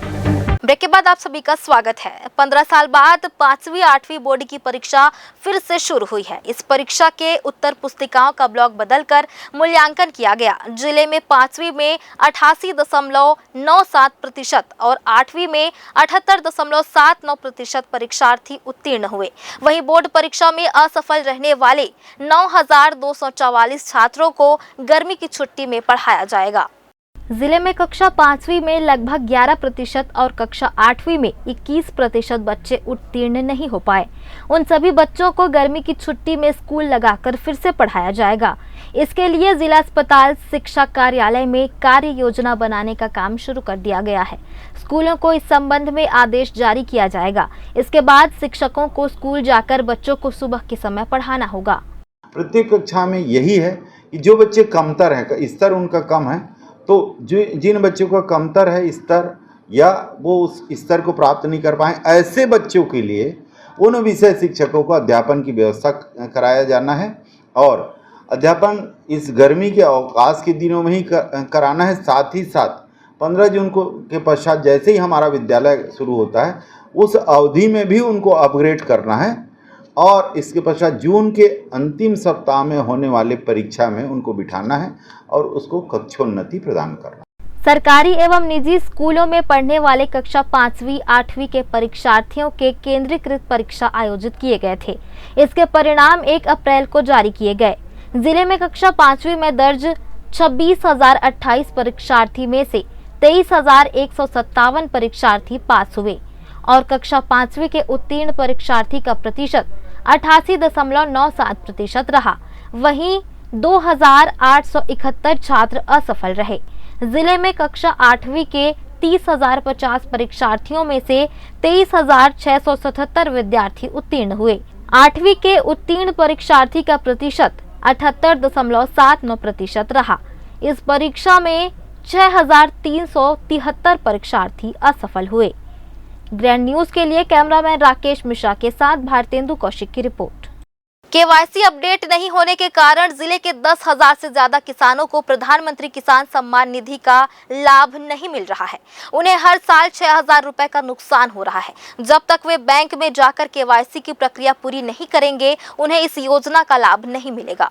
Break के बाद आप सभी का स्वागत है। 15 साल बाद 5वीं 8वीं बोर्ड की परीक्षा फिर से शुरू हुई है। इस परीक्षा के उत्तर पुस्तिकाओं का ब्लॉक बदलकर मूल्यांकन किया गया। जिले में 5वीं में 88.97% और 8वीं में 78.79% परीक्षार्थी उत्तीर्ण हुए। वहीं बोर्ड परीक्षा में असफल रहने वाले 9,244 छात्रों को गर्मी की छुट्टी में पढ़ाया जाएगा। जिले में कक्षा 5वीं में लगभग 11% और कक्षा 8वीं में 21% बच्चे उत्तीर्ण नहीं हो पाए। उन सभी बच्चों को गर्मी की छुट्टी में स्कूल लगाकर फिर से पढ़ाया जाएगा। इसके लिए जिला अस्पताल शिक्षा कार्यालय में कार्य योजना बनाने का काम शुरू कर दिया गया है। स्कूलों को इस संबंध में आदेश जारी किया जाएगा। इसके बाद शिक्षकों को स्कूल जाकर बच्चों को सुबह के समय पढ़ाना होगा।
प्रत्येक कक्षा में यही है कि जो बच्चे कमतर हैं, स्तर उनका कम है, तो जिन बच्चों का कमतर है स्तर या वो उस स्तर को प्राप्त नहीं कर पाए, ऐसे बच्चों के लिए उन विषय शिक्षकों को अध्यापन की व्यवस्था कराया जाना है और अध्यापन इस गर्मी के अवकाश के दिनों में ही कराना है। साथ ही साथ 15 जून को के पश्चात जैसे ही हमारा विद्यालय शुरू होता है उस अवधि में भी उनको अपग्रेड करना है और इसके पश्चात जून के अंतिम सप्ताह में होने वाले परीक्षा में उनको बिठाना है और उसको कक्षोन्नति प्रदान करना।
सरकारी एवं निजी स्कूलों में पढ़ने वाले कक्षा 5वीं 8वीं के परीक्षार्थियों के केंद्रीकृत परीक्षा आयोजित किए गए थे। इसके परिणाम 1 अप्रैल को जारी किए गए। जिले में कक्षा 5वीं में दर्ज 26,028 परीक्षार्थी में से 23,157 परीक्षार्थी पास हुए और कक्षा 5वीं के उत्तीर्ण परीक्षार्थी का प्रतिशत 88.97% रहा। वहीं 2,871 छात्र असफल रहे। जिले में कक्षा 8वीं के 30,050 परीक्षार्थियों में से 23,677 विद्यार्थी उत्तीर्ण हुए। 8वीं के उत्तीर्ण परीक्षार्थी का प्रतिशत 78.79% रहा। इस परीक्षा में 6,373 परीक्षार्थी असफल हुए। ग्रैंड न्यूज के लिए कैमरामैन राकेश मिश्रा के साथ भारतेंदु कौशिक की रिपोर्ट। केवाईसी अपडेट नहीं होने के कारण जिले के 10,000 से ज्यादा किसानों को प्रधानमंत्री किसान सम्मान निधि का लाभ नहीं मिल रहा है। उन्हें हर साल 6,000 रुपए का नुकसान हो रहा है। जब तक वे बैंक में जाकर केवाईसी की प्रक्रिया पूरी नहीं करेंगे, उन्हें इस योजना का लाभ नहीं मिलेगा।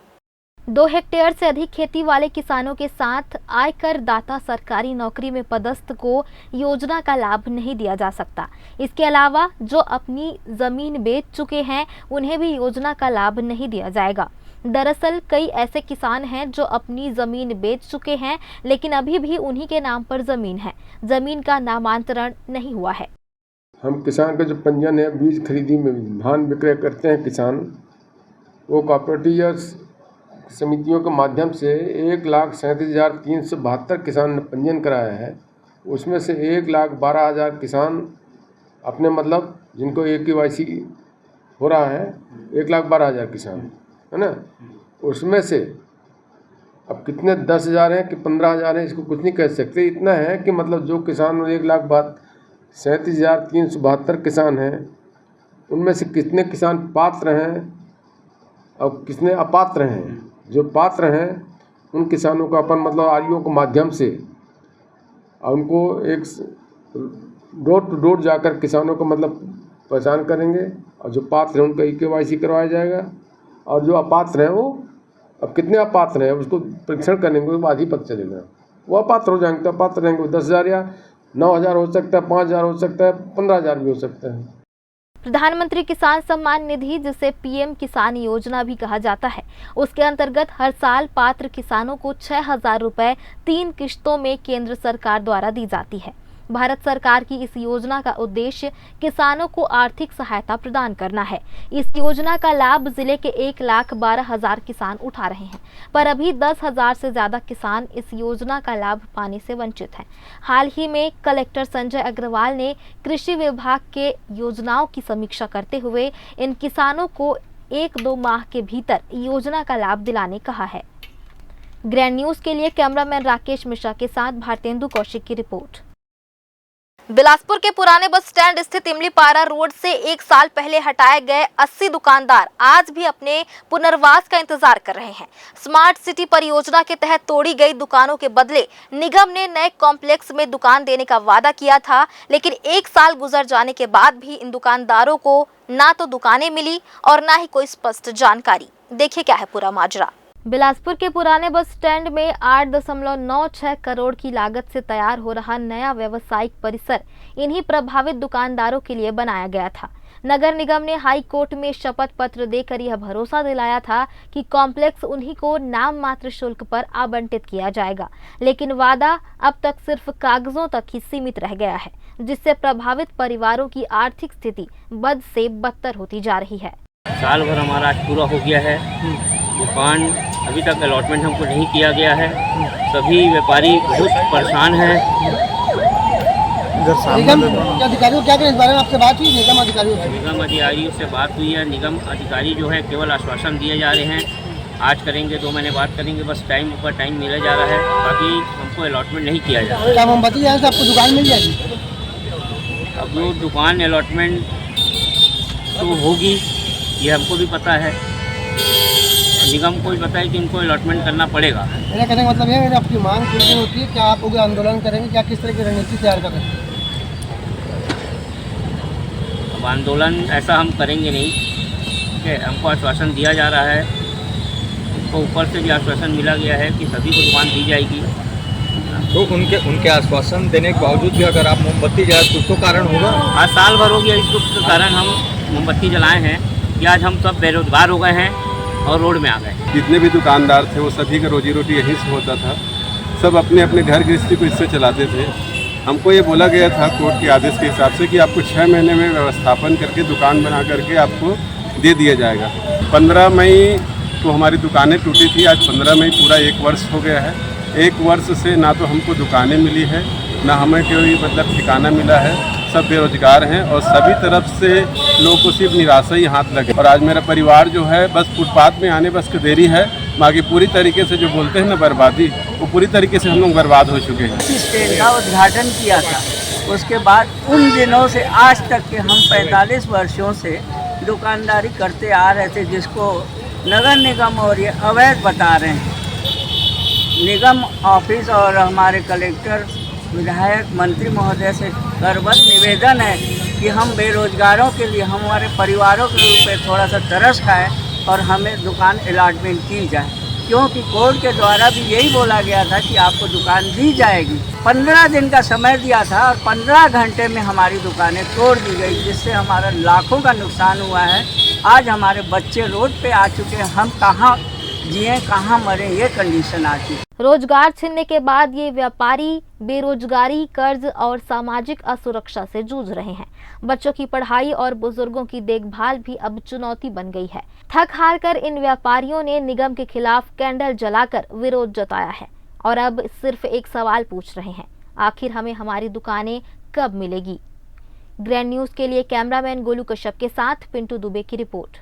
2 हेक्टेयर से अधिक खेती वाले किसानों के साथ आयकर दाता सरकारी नौकरी में पदस्थ को योजना का लाभ नहीं दिया जा सकता। इसके अलावा जो अपनी जमीन बेच चुके हैं, उन्हें भी योजना का लाभ नहीं दिया जाएगा। दरअसल कई ऐसे किसान हैं जो अपनी जमीन बेच चुके हैं, लेकिन अभी भी उन्हीं के नाम पर जमीन है। जमीन का नामांतरण नहीं हुआ है।
हम किसान का जो पंजीयन है, बीज खरीदी में धान विक्रय करते हैं किसान, वो कोऑपरेटिव समितियों के माध्यम से 1,37,372 किसान ने पंजीयन कराया है। उसमें से 1,12,000 किसान अपने मतलब जिनको KYC हो रहा है, 1,12,000 किसान है ना। उसमें से अब कितने 10,000 हैं कि 15,000 हैं, इसको कुछ नहीं कह सकते। इतना है कि मतलब जो किसान 1,37,372 किसान हैं, उनमें से कितने किसान पात्र हैं और कितने अपात्र हैं। जो पात्र हैं उन किसानों का अपन मतलब REO के माध्यम से उनको एक डोर टू डोर जाकर किसानों को मतलब पहचान करेंगे, और जो पात्र हैं उनका KYC करवाया जाएगा। और जो अपात्र हैं, वो अब कितने अपात्र हैं उसको परीक्षण करेंगे, वो बाद ही पता चलेगा। वो अपात्र हो जाएंगे तो अपात्र रहेंगे, 10,000 या 9,000 हो सकता है, 5,000 हो सकता है, 15,000 भी हो सकता है।
प्रधानमंत्री किसान सम्मान निधि, जिसे PM किसान योजना भी कहा जाता है, उसके अंतर्गत हर साल पात्र किसानों को 6,000 रुपए 3 किश्तों में केंद्र सरकार द्वारा दी जाती है। भारत सरकार की इस योजना का उद्देश्य किसानों को आर्थिक सहायता प्रदान करना है। इस योजना का लाभ जिले के 1,12,000 किसान उठा रहे हैं, पर अभी 10,000 से ज्यादा किसान इस योजना का लाभ पाने से वंचित हैं। हाल ही में कलेक्टर संजय अग्रवाल ने कृषि विभाग के योजनाओं की समीक्षा करते हुए इन किसानों को 1-2 माह के भीतर योजना का लाभ दिलाने कहा है। ग्रैंड न्यूज के लिए कैमरामैन राकेश मिश्रा के साथ भारतेंदु कौशिक की रिपोर्ट। बिलासपुर के पुराने बस स्टैंड स्थित इमलीपारा रोड से 1 साल पहले हटाए गए 80 दुकानदार आज भी अपने पुनर्वास का इंतजार कर रहे हैं। स्मार्ट सिटी परियोजना के तहत तोड़ी गई दुकानों के बदले निगम ने नए कॉम्प्लेक्स में दुकान देने का वादा किया था, लेकिन 1 साल गुजर जाने के बाद भी इन दुकानदारों को ना तो दुकानें मिली और ना ही कोई स्पष्ट जानकारी। देखिए क्या है पूरा माजरा। बिलासपुर के पुराने बस स्टैंड में 8.96 करोड़ की लागत से तैयार हो रहा नया व्यावसायिक परिसर इन्हीं प्रभावित दुकानदारों के लिए बनाया गया था। नगर निगम ने हाई कोर्ट में शपथ पत्र देकर यह भरोसा दिलाया था कि कॉम्प्लेक्स उन्हीं को नाम मात्र शुल्क पर आवंटित किया जाएगा, लेकिन वादा अब तक सिर्फ कागजों तक ही सीमित रह गया है, जिससे प्रभावित परिवारों की आर्थिक स्थिति बद से बदतर होती जा रही है।
साल भर हमारा आज पूरा हो गया है, दुकान अभी तक अलॉटमेंट हमको नहीं किया गया है। सभी व्यापारी बहुत परेशान हैं।
निगम अधिकारियों क्या करें, इस बारे में आपसे बात हुई? निगम अधिकारियों
से बात हुई है। निगम अधिकारी जो है केवल आश्वासन दिए जा रहे हैं, आज करेंगे, 2 महीने बाद करेंगे, बस टाइम ऊपर टाइम मिला जा रहा है, बाकी हमको अलॉटमेंट नहीं किया जा रहा है।
क्या मोमबत्ती जाए तो आपको दुकान मिल जाएगी?
अब वो दुकान अलॉटमेंट तो होगी, ये हमको भी पता है, निगम को भी पता है कि इनको अलॉटमेंट करना पड़ेगा।
मेरा कहने का मतलब है, आपकी मांग पूरी होती है, क्या आप लोग आंदोलन करेंगे, क्या किस तरह की रणनीति तैयार करेंगे?
अब आंदोलन ऐसा हम करेंगे नहीं, ठीक है। हमको आश्वासन दिया जा रहा है, हमको ऊपर से भी आश्वासन मिला गया है कि सभी को दुकान दी जाएगी।
तो उनके आश्वासन देने के बावजूद भी अगर आप मोमबत्ती जलाए तो कुछ तो कारण होगा।
आज साल भर हो गया इस दुख के कारण हम मोमबत्ती जलाए हैं कि आज हम सब बेरोजगार हो गए हैं और रोड में आ गए।
जितने भी दुकानदार थे वो सभी का रोजी रोटी यहीं से होता था, सब अपने अपने घर गृहस्थी को इससे चलाते थे। हमको ये बोला गया था कोर्ट के आदेश के हिसाब से कि आपको 6 महीने में व्यवस्थापन करके दुकान बना करके आपको दे दिया जाएगा। 15 मई को हमारी दुकानें टूटी थी, आज 15 मई पूरा 1 वर्ष हो गया है। 1 वर्ष से ना तो हमको दुकानें मिली है, ना हमें कोई मतलब ठिकाना मिला है। सब बेरोजगार हैं और सभी तरफ से लोगों को सिर्फ निराशा ही हाथ लगे। और आज मेरा परिवार जो है बस फुटपाथ में आने बस की देरी है, बाकी पूरी तरीके से जो बोलते हैं ना बर्बादी, वो पूरी तरीके से हम लोग बर्बाद हो चुके हैं।
स्टैंड का उद्घाटन किया था, उसके बाद उन दिनों से आज तक के हम 45 वर्षों से दुकानदारी करते आ रहे थे, जिसको नगर निगम और ये अवैध बता रहे हैं। निगम ऑफिस और हमारे कलेक्टर, विधायक, मंत्री महोदय से करबद्ध निवेदन है कि हम बेरोजगारों के लिए, हमारे परिवारों के लिए थोड़ा सा तरस खाएं और हमें दुकान अलॉटमेंट की जाए, क्योंकि कोर्ट के द्वारा भी यही बोला गया था कि आपको दुकान दी जाएगी। 15 दिन का समय दिया था और 15 घंटे में हमारी दुकानें तोड़ दी गई, जिससे हमारा लाखों का नुकसान हुआ है। आज हमारे बच्चे रोड पे आ चुके हैं, हम कहाँ जिए कहाँ मरे, ये कंडीशन आ चुकी।
रोजगार छीनने के बाद ये व्यापारी बेरोजगारी, कर्ज और सामाजिक असुरक्षा से जूझ रहे हैं। बच्चों की पढ़ाई और बुजुर्गों की देखभाल भी अब चुनौती बन गई है। थक हार कर इन व्यापारियों ने निगम के खिलाफ कैंडल जलाकर विरोध जताया है और अब सिर्फ एक सवाल पूछ रहे हैं, आखिर हमें हमारी दुकानें कब मिलेगी। ग्रैंड न्यूज के लिए कैमरामैन गोलू कश्यप के साथ पिंटू दुबे की रिपोर्ट।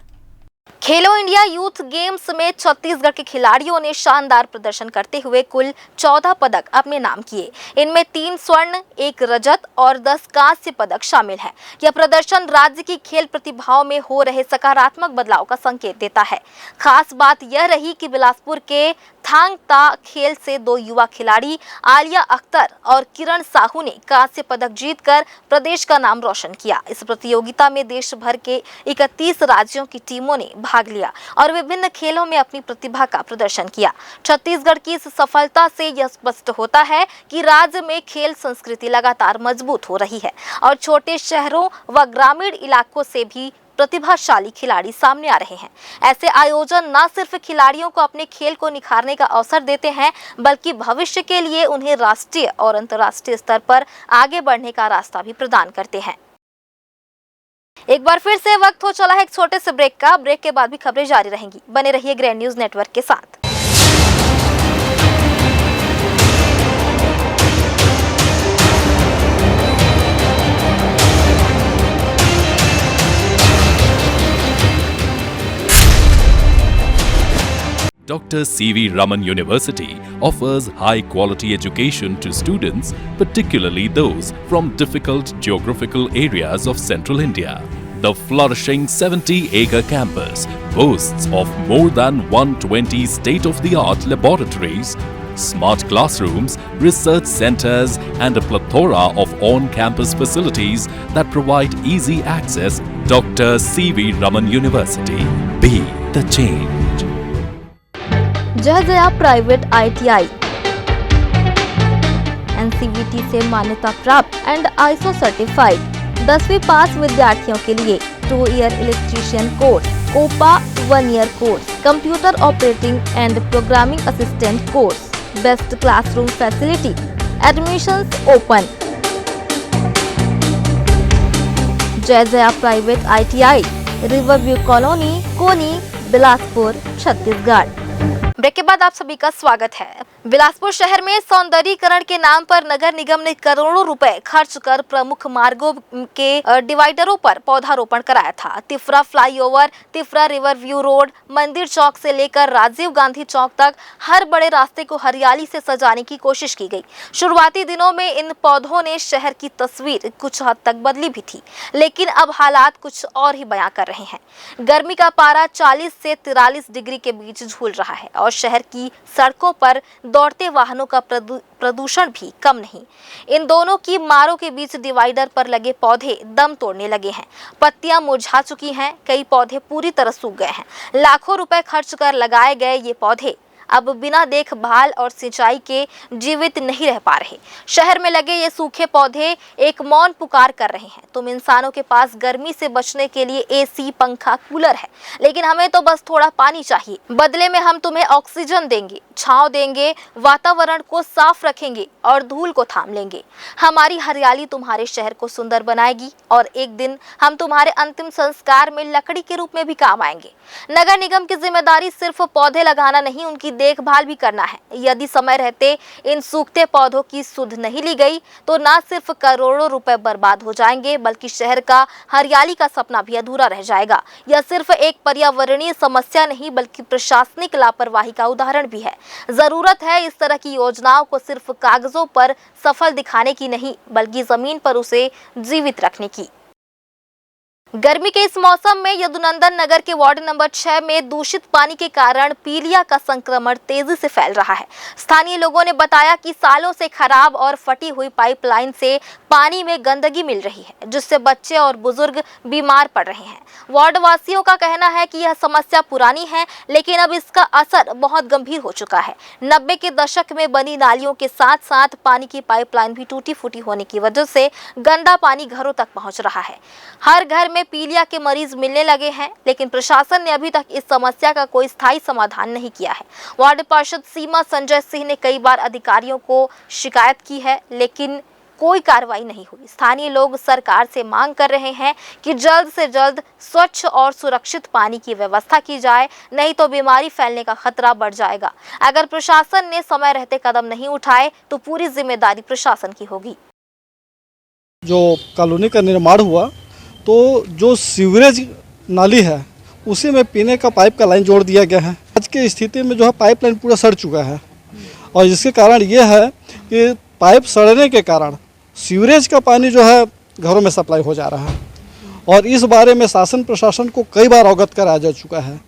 खेलो इंडिया यूथ गेम्स में छत्तीसगढ़ के खिलाड़ियों ने शानदार प्रदर्शन करते हुए कुल 14 पदक अपने नाम किए। इनमें 3 स्वर्ण, 1 रजत और 10 कांस्य पदक शामिल हैं। यह प्रदर्शन राज्य की खेल प्रतिभाओं में हो रहे सकारात्मक बदलाव का संकेत देता है। खास बात यह रही कि बिलासपुर के थांग ता खेल से 2 युवा खिलाड़ी आलिया अख्तर और किरण साहू ने कांस्य पदक जीतकर प्रदेश का नाम रोशन किया। इस प्रतियोगिता में देश भर के 31 राज्यों की टीमों ने भाग लिया और विभिन्न खेलों में अपनी प्रतिभा का प्रदर्शन किया। छत्तीसगढ़ की इस सफलता से यह स्पष्ट होता है कि राज्य में खेल संस्कृति लगातार मजबूत हो रही है और छोटे शहरों व ग्रामीण इलाकों से भी प्रतिभाशाली खिलाड़ी सामने आ रहे हैं। ऐसे आयोजन न सिर्फ खिलाड़ियों को अपने खेल को निखारने का अवसर देते हैं, बल्कि भविष्य के लिए उन्हें राष्ट्रीय और अंतर्राष्ट्रीय स्तर पर आगे बढ़ने का रास्ता भी प्रदान करते हैं। एक बार फिर से वक्त हो चला है एक छोटे से ब्रेक का। ब्रेक के बाद भी खबरें जारी रहेंगी। बने रहिए ग्रैंड न्यूज नेटवर्क के साथ।
Dr. C.V. Raman University offers high-quality education to students, particularly those from difficult geographical areas of central India. The flourishing 70-acre campus boasts of more than 120 state-of-the-art laboratories, smart classrooms, research centers, and a plethora of on-campus facilities that provide easy access. Dr. C.V. Raman University. Be the change.
जय Jaya private ITI NCVT से मान्यता प्राप्त and ISO certified 10वीं पास विद्यार्थियों के लिए 2 year electrician course, COPA 1 year course, computer operating and programming assistant course, best classroom facility, admissions open. Jai Jaya private ITI, Riverview colony, Koni, Bilaspur, Chhattisgarh. Break के बाद आप सभी का स्वागत है। बिलासपुर शहर में सौंदर्यीकरण के नाम पर नगर निगम ने करोड़ों रुपए खर्च कर प्रमुख मार्गों के डिवाइडरों पर पौधारोपण कराया था। Tifra flyover, Tifra river view road, मंदिर चौक से लेकर राजीव गांधी चौक तक हर बड़े रास्ते को हरियाली से सजाने की कोशिश की गई। शुरुआती दिनों में इन पौधों ने शहर की तस्वीर कुछ हद तक बदली भी थी, लेकिन अब हालात कुछ और ही बयां कर रहे हैं। गर्मी का पारा 40 से 43 डिग्री के बीच झूल रहा है और शहर की सड़कों पर दौड़ते वाहनों का प्रदूषण भी कम नहीं। इन दोनों की मारों के बीच डिवाइडर पर लगे पौधे दम तोड़ने लगे हैं। पत्तियां मुरझा चुकी हैं, कई पौधे पूरी तरह सूख गए हैं। लाखों रुपए खर्च कर लगाए गए ये पौधे अब बिना देखभाल और सिंचाई के जीवित नहीं रह पा रहे। शहर में लगे ये सूखे पौधे एक मौन पुकार कर रहे हैं। तुम इंसानों के पास गर्मी से बचने के लिए एसी, पंखा, कूलर है, लेकिन हमें तो बस थोड़ा पानी चाहिए। बदले में हम तुम्हें ऑक्सीजन देंगे, छांव देंगे, वातावरण को साफ रखेंगे और धूल को थाम लेंगे। हमारी हरियाली तुम्हारे शहर को सुंदर बनाएगी और एक दिन हम तुम्हारे अंतिम संस्कार में लकड़ी के रूप में भी काम आएंगे। नगर निगम की जिम्मेदारी सिर्फ पौधे लगाना नहीं, उनकी देखभाल भी करना है। यदि समय रहते इन सूखते पौधों की सुध नहीं ली गई तो न सिर्फ करोड़ों रुपए बर्बाद हो जाएंगे, बल्कि शहर का हरियाली का सपना भी अधूरा रह जाएगा। यह सिर्फ एक पर्यावरणीय समस्या नहीं, बल्कि प्रशासनिक लापरवाही का उदाहरण भी है। जरूरत है इस तरह की योजनाओं को सिर्फ कागजों पर सफल दिखाने की नहीं, बल्कि जमीन पर उसे जीवित रखने की। गर्मी के इस मौसम में यदुनंदन नगर के वार्ड नंबर 6 में दूषित पानी के कारण पीलिया का संक्रमण तेजी से फैल रहा है। स्थानीय लोगों ने बताया कि सालों से खराब और फटी हुई पाइपलाइन से पानी में गंदगी मिल रही है, जिससे बच्चे और बुजुर्ग बीमार पड़ रहे हैं। वार्ड वासियों का कहना है कि यह समस्या पुरानी है, लेकिन अब इसका असर बहुत गंभीर हो चुका है। 90 के दशक में बनी नालियों के साथ साथ पानी की पाइपलाइन भी टूटी फूटी होने की वजह से गंदा पानी घरों तक पहुंच रहा है। हर घर में पीलिया के मरीज मिलने लगे हैं, लेकिन प्रशासन ने अभी तक इस समस्या का कोई स्थायी समाधान नहीं किया है। वार्ड पार्षद सीमा संजय सिंह ने कई बार अधिकारियों को शिकायत की है, लेकिन कोई कार्रवाई नहीं हुई। स्थानीय लोग सरकार से मांग कर रहे हैं कि जल्द से जल्द स्वच्छ और सुरक्षित पानी की व्यवस्था की जाए, नहीं तो बीमारी फैलने का खतरा बढ़ जाएगा। अगर प्रशासन ने समय रहते कदम नहीं उठाए तो पूरी जिम्मेदारी प्रशासन की होगी।
जो कॉलोनी का निर्माण हुआ तो जो सीवरेज नाली है उसी में पीने का पाइप का लाइन जोड़ दिया गया है। आज की स्थिति में जो है पाइपलाइन पूरा सड़ चुका है और जिसके कारण ये है कि पाइप सड़ने के कारण सीवरेज का पानी जो है घरों में सप्लाई हो जा रहा है और इस बारे में शासन प्रशासन को कई बार अवगत कराया जा चुका है।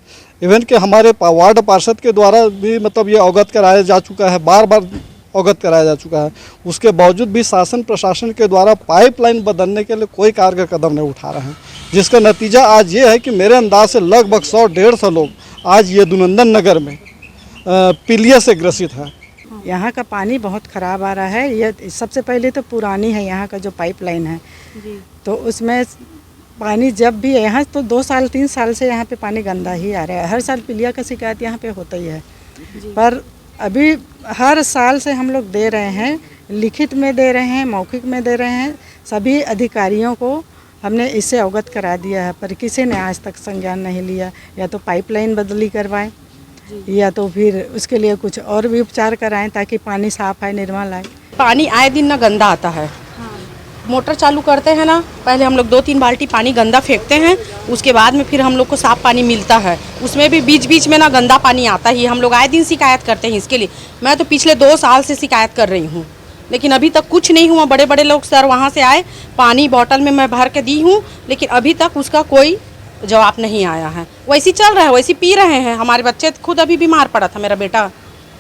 इवन कि हमारे वार्ड पार्षद के द्वारा भी मतलब ये अवगत कराया जा चुका है, बार बार अवगत कराया जा चुका है। उसके बावजूद भी शासन प्रशासन के द्वारा पाइपलाइन बदलने के लिए कोई कारगर कदम नहीं उठा रहे हैं, जिसका नतीजा आज ये है कि मेरे अंदाज से लगभग 100-150 लोग आज यदुनंदन नगर में पीलिया से ग्रसित हैं।
यहाँ का पानी बहुत ख़राब आ रहा है। ये सबसे पहले तो पुरानी है यहाँ का जो पाइपलाइन है जी। तो उसमें पानी जब भी यहाँ तो 2-3 साल से यहाँ पे पानी गंदा ही आ रहा है। हर साल पीलिया का शिकायत यहाँ पे होता ही है, पर अभी हर साल से हम लोग दे रहे हैं, लिखित में दे रहे हैं, मौखिक में दे रहे हैं। सभी अधिकारियों को हमने इससे अवगत करा दिया है, पर किसी ने आज तक संज्ञान नहीं लिया। या तो पाइपलाइन बदली करवाएं या तो फिर उसके लिए कुछ और भी उपचार कराएं ताकि पानी साफ आए, निर्मल आए।
पानी आए दिन ना गंदा आता है। मोटर चालू करते हैं ना, पहले हम लोग 2-3 बाल्टी पानी गंदा फेंकते हैं, उसके बाद में फिर हम लोग को साफ पानी मिलता है। उसमें भी बीच बीच में ना गंदा पानी आता ही। हम लोग आए दिन शिकायत करते हैं इसके लिए। मैं तो पिछले 2 साल से शिकायत कर रही हूँ, लेकिन अभी तक कुछ नहीं हुआ। बड़े बड़े लोग सर वहाँ से आए, पानी बोतल में मैं भर के दी हूँ, लेकिन अभी तक उसका कोई जवाब नहीं आया है। वैसे चल रहा है, वैसे पी रहे हैं। हमारे बच्चे खुद अभी बीमार पड़ा था, मेरा बेटा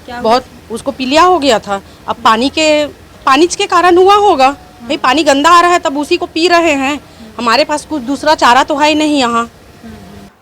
बहुत, उसको पीलिया हो गया था। अब पानी के कारण हुआ होगा भाई, पानी गंदा आ रहा है तब उसी को पी रहे हैं। हमारे पास कुछ दूसरा चारा तो है ही नहीं यहाँ।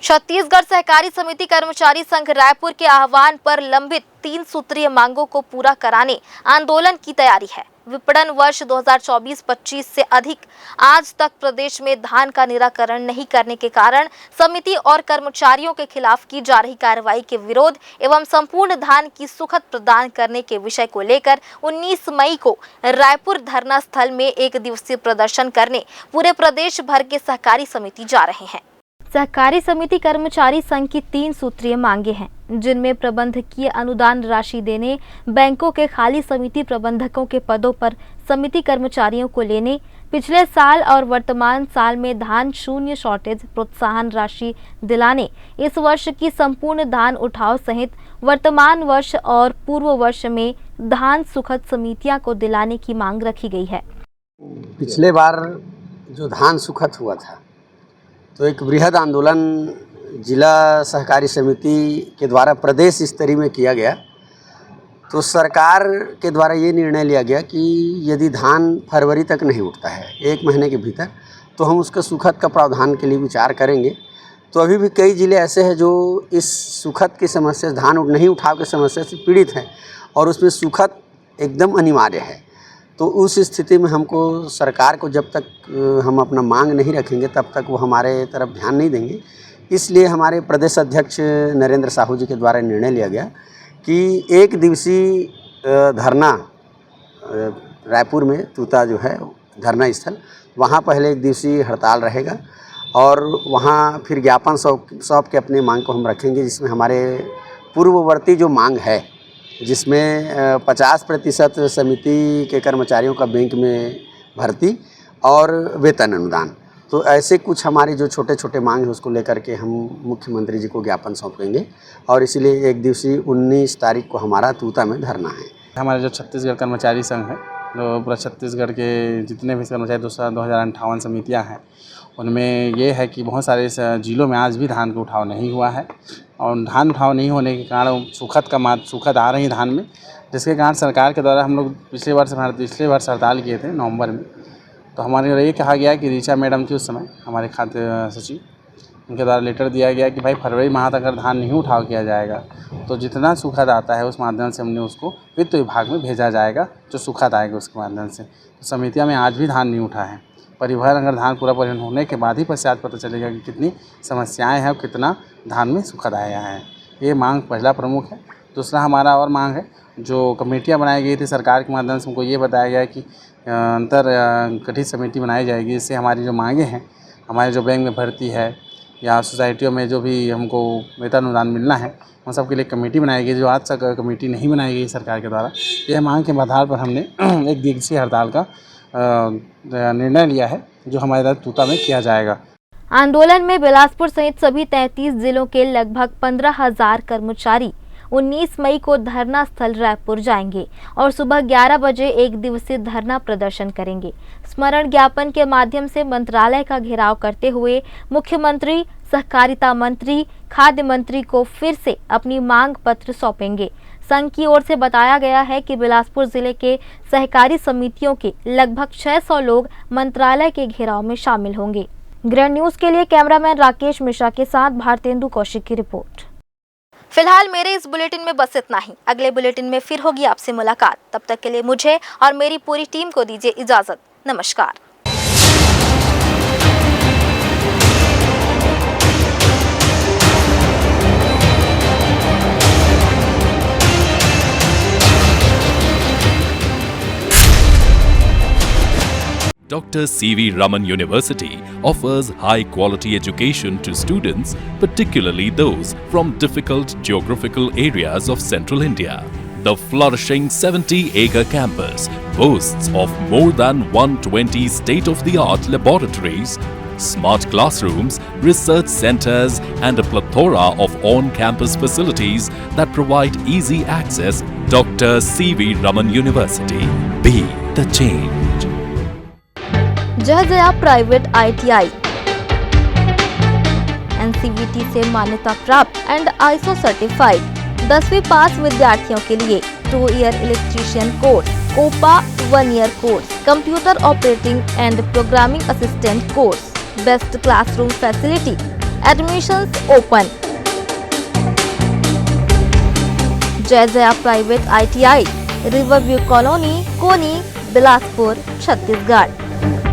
छत्तीसगढ़ सहकारी समिति कर्मचारी संघ रायपुर के आह्वान पर लंबित 3 सूत्रीय मांगों को पूरा कराने आंदोलन की तैयारी है। विपणन वर्ष 2024-25 से अधिक आज तक प्रदेश में धान का निराकरण नहीं करने के कारण समिति और कर्मचारियों के खिलाफ की जा रही कार्रवाई के विरोध एवं संपूर्ण धान की सुखद प्रदान करने के विषय को लेकर 19 मई को रायपुर धरना स्थल में 1 दिवसीय प्रदर्शन करने पूरे प्रदेश भर के सहकारी समिति जा रहे हैं। सहकारी समिति कर्मचारी संघ की 3 सूत्रीय मांगे हैं, जिनमें प्रबंधकीय अनुदान राशि देने, बैंकों के खाली समिति प्रबंधकों के पदों पर समिति कर्मचारियों को लेने, पिछले साल और वर्तमान साल में धान शून्य शॉर्टेज प्रोत्साहन राशि दिलाने, इस वर्ष की संपूर्ण धान उठाव सहित वर्तमान वर्ष और पूर्व वर्ष में धान सुखद समितियां को दिलाने की मांग रखी गई है।
पिछले बार जो धान सुखद हुआ था तो एक बृहद आंदोलन जिला सहकारी समिति के द्वारा प्रदेश स्तरीय में किया गया। तो सरकार के द्वारा ये निर्णय लिया गया कि यदि धान फरवरी तक नहीं उठता है 1 महीने के भीतर, तो हम उसके सुखद का प्रावधान के लिए विचार करेंगे। तो अभी भी कई ज़िले ऐसे हैं जो इस सुखद की समस्या, धान नहीं उठाव की समस्या से पीड़ित हैं और उसमें सुखद एकदम अनिवार्य है। तो उस स्थिति में हमको सरकार को जब तक हम अपना मांग नहीं रखेंगे तब तक वो हमारे तरफ ध्यान नहीं देंगे। इसलिए हमारे प्रदेश अध्यक्ष नरेंद्र साहू जी के द्वारा निर्णय लिया गया कि 1 दिवसीय धरना रायपुर में तूता जो है धरना स्थल, वहाँ पहले 1 दिवसीय हड़ताल रहेगा और वहाँ फिर ज्ञापन सौंप के अपने मांग को हम रखेंगे, जिसमें हमारे पूर्ववर्ती जो मांग है, जिसमें 50% समिति के कर्मचारियों का बैंक में भर्ती और वेतन अनुदान, तो ऐसे कुछ हमारे जो छोटे छोटे मांग है उसको लेकर के हम मुख्यमंत्री जी को ज्ञापन सौंपेंगे और इसीलिए 1 दिवसीय 19 तारीख को हमारा तूता में धरना है।
हमारे जो छत्तीसगढ़ कर्मचारी संघ है, जो पूरा छत्तीसगढ़ के जितने भी कर्मचारी 2058 समितियां हैं, उनमें ये है कि बहुत सारे जिलों में आज भी धान का उठाव नहीं हुआ है और धान उठाव नहीं होने के कारण सुखद आ रही धान में, जिसके कारण सरकार के द्वारा हम लोग पिछले वर्ष हड़ताल किए थे नवंबर में। तो हमारे ये कहा गया कि ऋचा मैडम थी उस समय हमारे खाद्य सचिव, उनके द्वारा लेटर दिया गया कि भाई फरवरी माह तक अगर धान नहीं उठाव किया जाएगा तो जितना सुखद आता है उस माध्यम से हमने उसको वित्त विभाग में भेजा जाएगा, जो सुखद आएगा उसके माध्यम से। तो समितियाँ में आज भी धान नहीं उठा है। परिवहन अगर धान पूरा परिवहन होने के बाद ही पश्चात पता चलेगा कि कितनी समस्याएं हैं और कितना धान में सुखद आया है। ये मांग पहला प्रमुख है। दूसरा हमारा और मांग है, जो कमेटियां बनाई गई थी सरकार के माध्यम से, हमको ये बताया गया कि अंतर गठित समिति बनाई जाएगी, जिससे हमारी जो मांगे हैं, हमारे जो बैंक में भर्ती है या सोसाइटियों में जो भी हमको वेतन अनुदान मिलना है, उन सब के लिए कमेटी बनाई गई, जो आज तक कमेटी नहीं बनाई गई सरकार के द्वारा। यह मांग के आधार पर हमने 1 दिवसीय हड़ताल का निर्णय लिया है, जो हमारे तूता में किया जाएगा।
आंदोलन में बिलासपुर सहित सभी 33 जिलों के लगभग 15,000 कर्मचारी 19 मई को धरना स्थल रायपुर जाएंगे और सुबह 11 बजे 1 दिवसीय धरना प्रदर्शन करेंगे। स्मरण ज्ञापन के माध्यम से मंत्रालय का घेराव करते हुए मुख्यमंत्री, सहकारिता मंत्री, खाद्य मंत्री को फिर से अपनी मांग पत्र सौंपेंगे। संघ की ओर से बताया गया है कि बिलासपुर जिले के सहकारी समितियों के लगभग 600 लोग मंत्रालय के घेराव में शामिल होंगे। ग्रैंड न्यूज के लिए कैमरामैन राकेश मिश्रा के साथ भारतेंदु कौशिक की रिपोर्ट। फिलहाल मेरे इस बुलेटिन में बस इतना ही। अगले बुलेटिन में फिर होगी आपसे मुलाकात। तब तक के लिए मुझे और मेरी पूरी टीम को दीजिए इजाजत। नमस्कार।
Dr. C.V. Raman University offers high-quality education to students, particularly those from difficult geographical areas of Central India. The flourishing 70-acre campus boasts of more than 120 state-of-the-art laboratories, smart classrooms, research centers, and a plethora of on-campus facilities that provide easy access. Dr. C.V. Raman University. Be the change.
जय Jaya private ITI NCVT से मान्यता प्राप्त and ISO certified 10वीं पास विद्यार्थियों के लिए 2 year electrician course, COPA 1 year course, computer operating and programming assistant course, best classroom facility, admissions open. Jai Jaya private ITI, Riverview colony, Koni, Bilaspur, Chhattisgarh.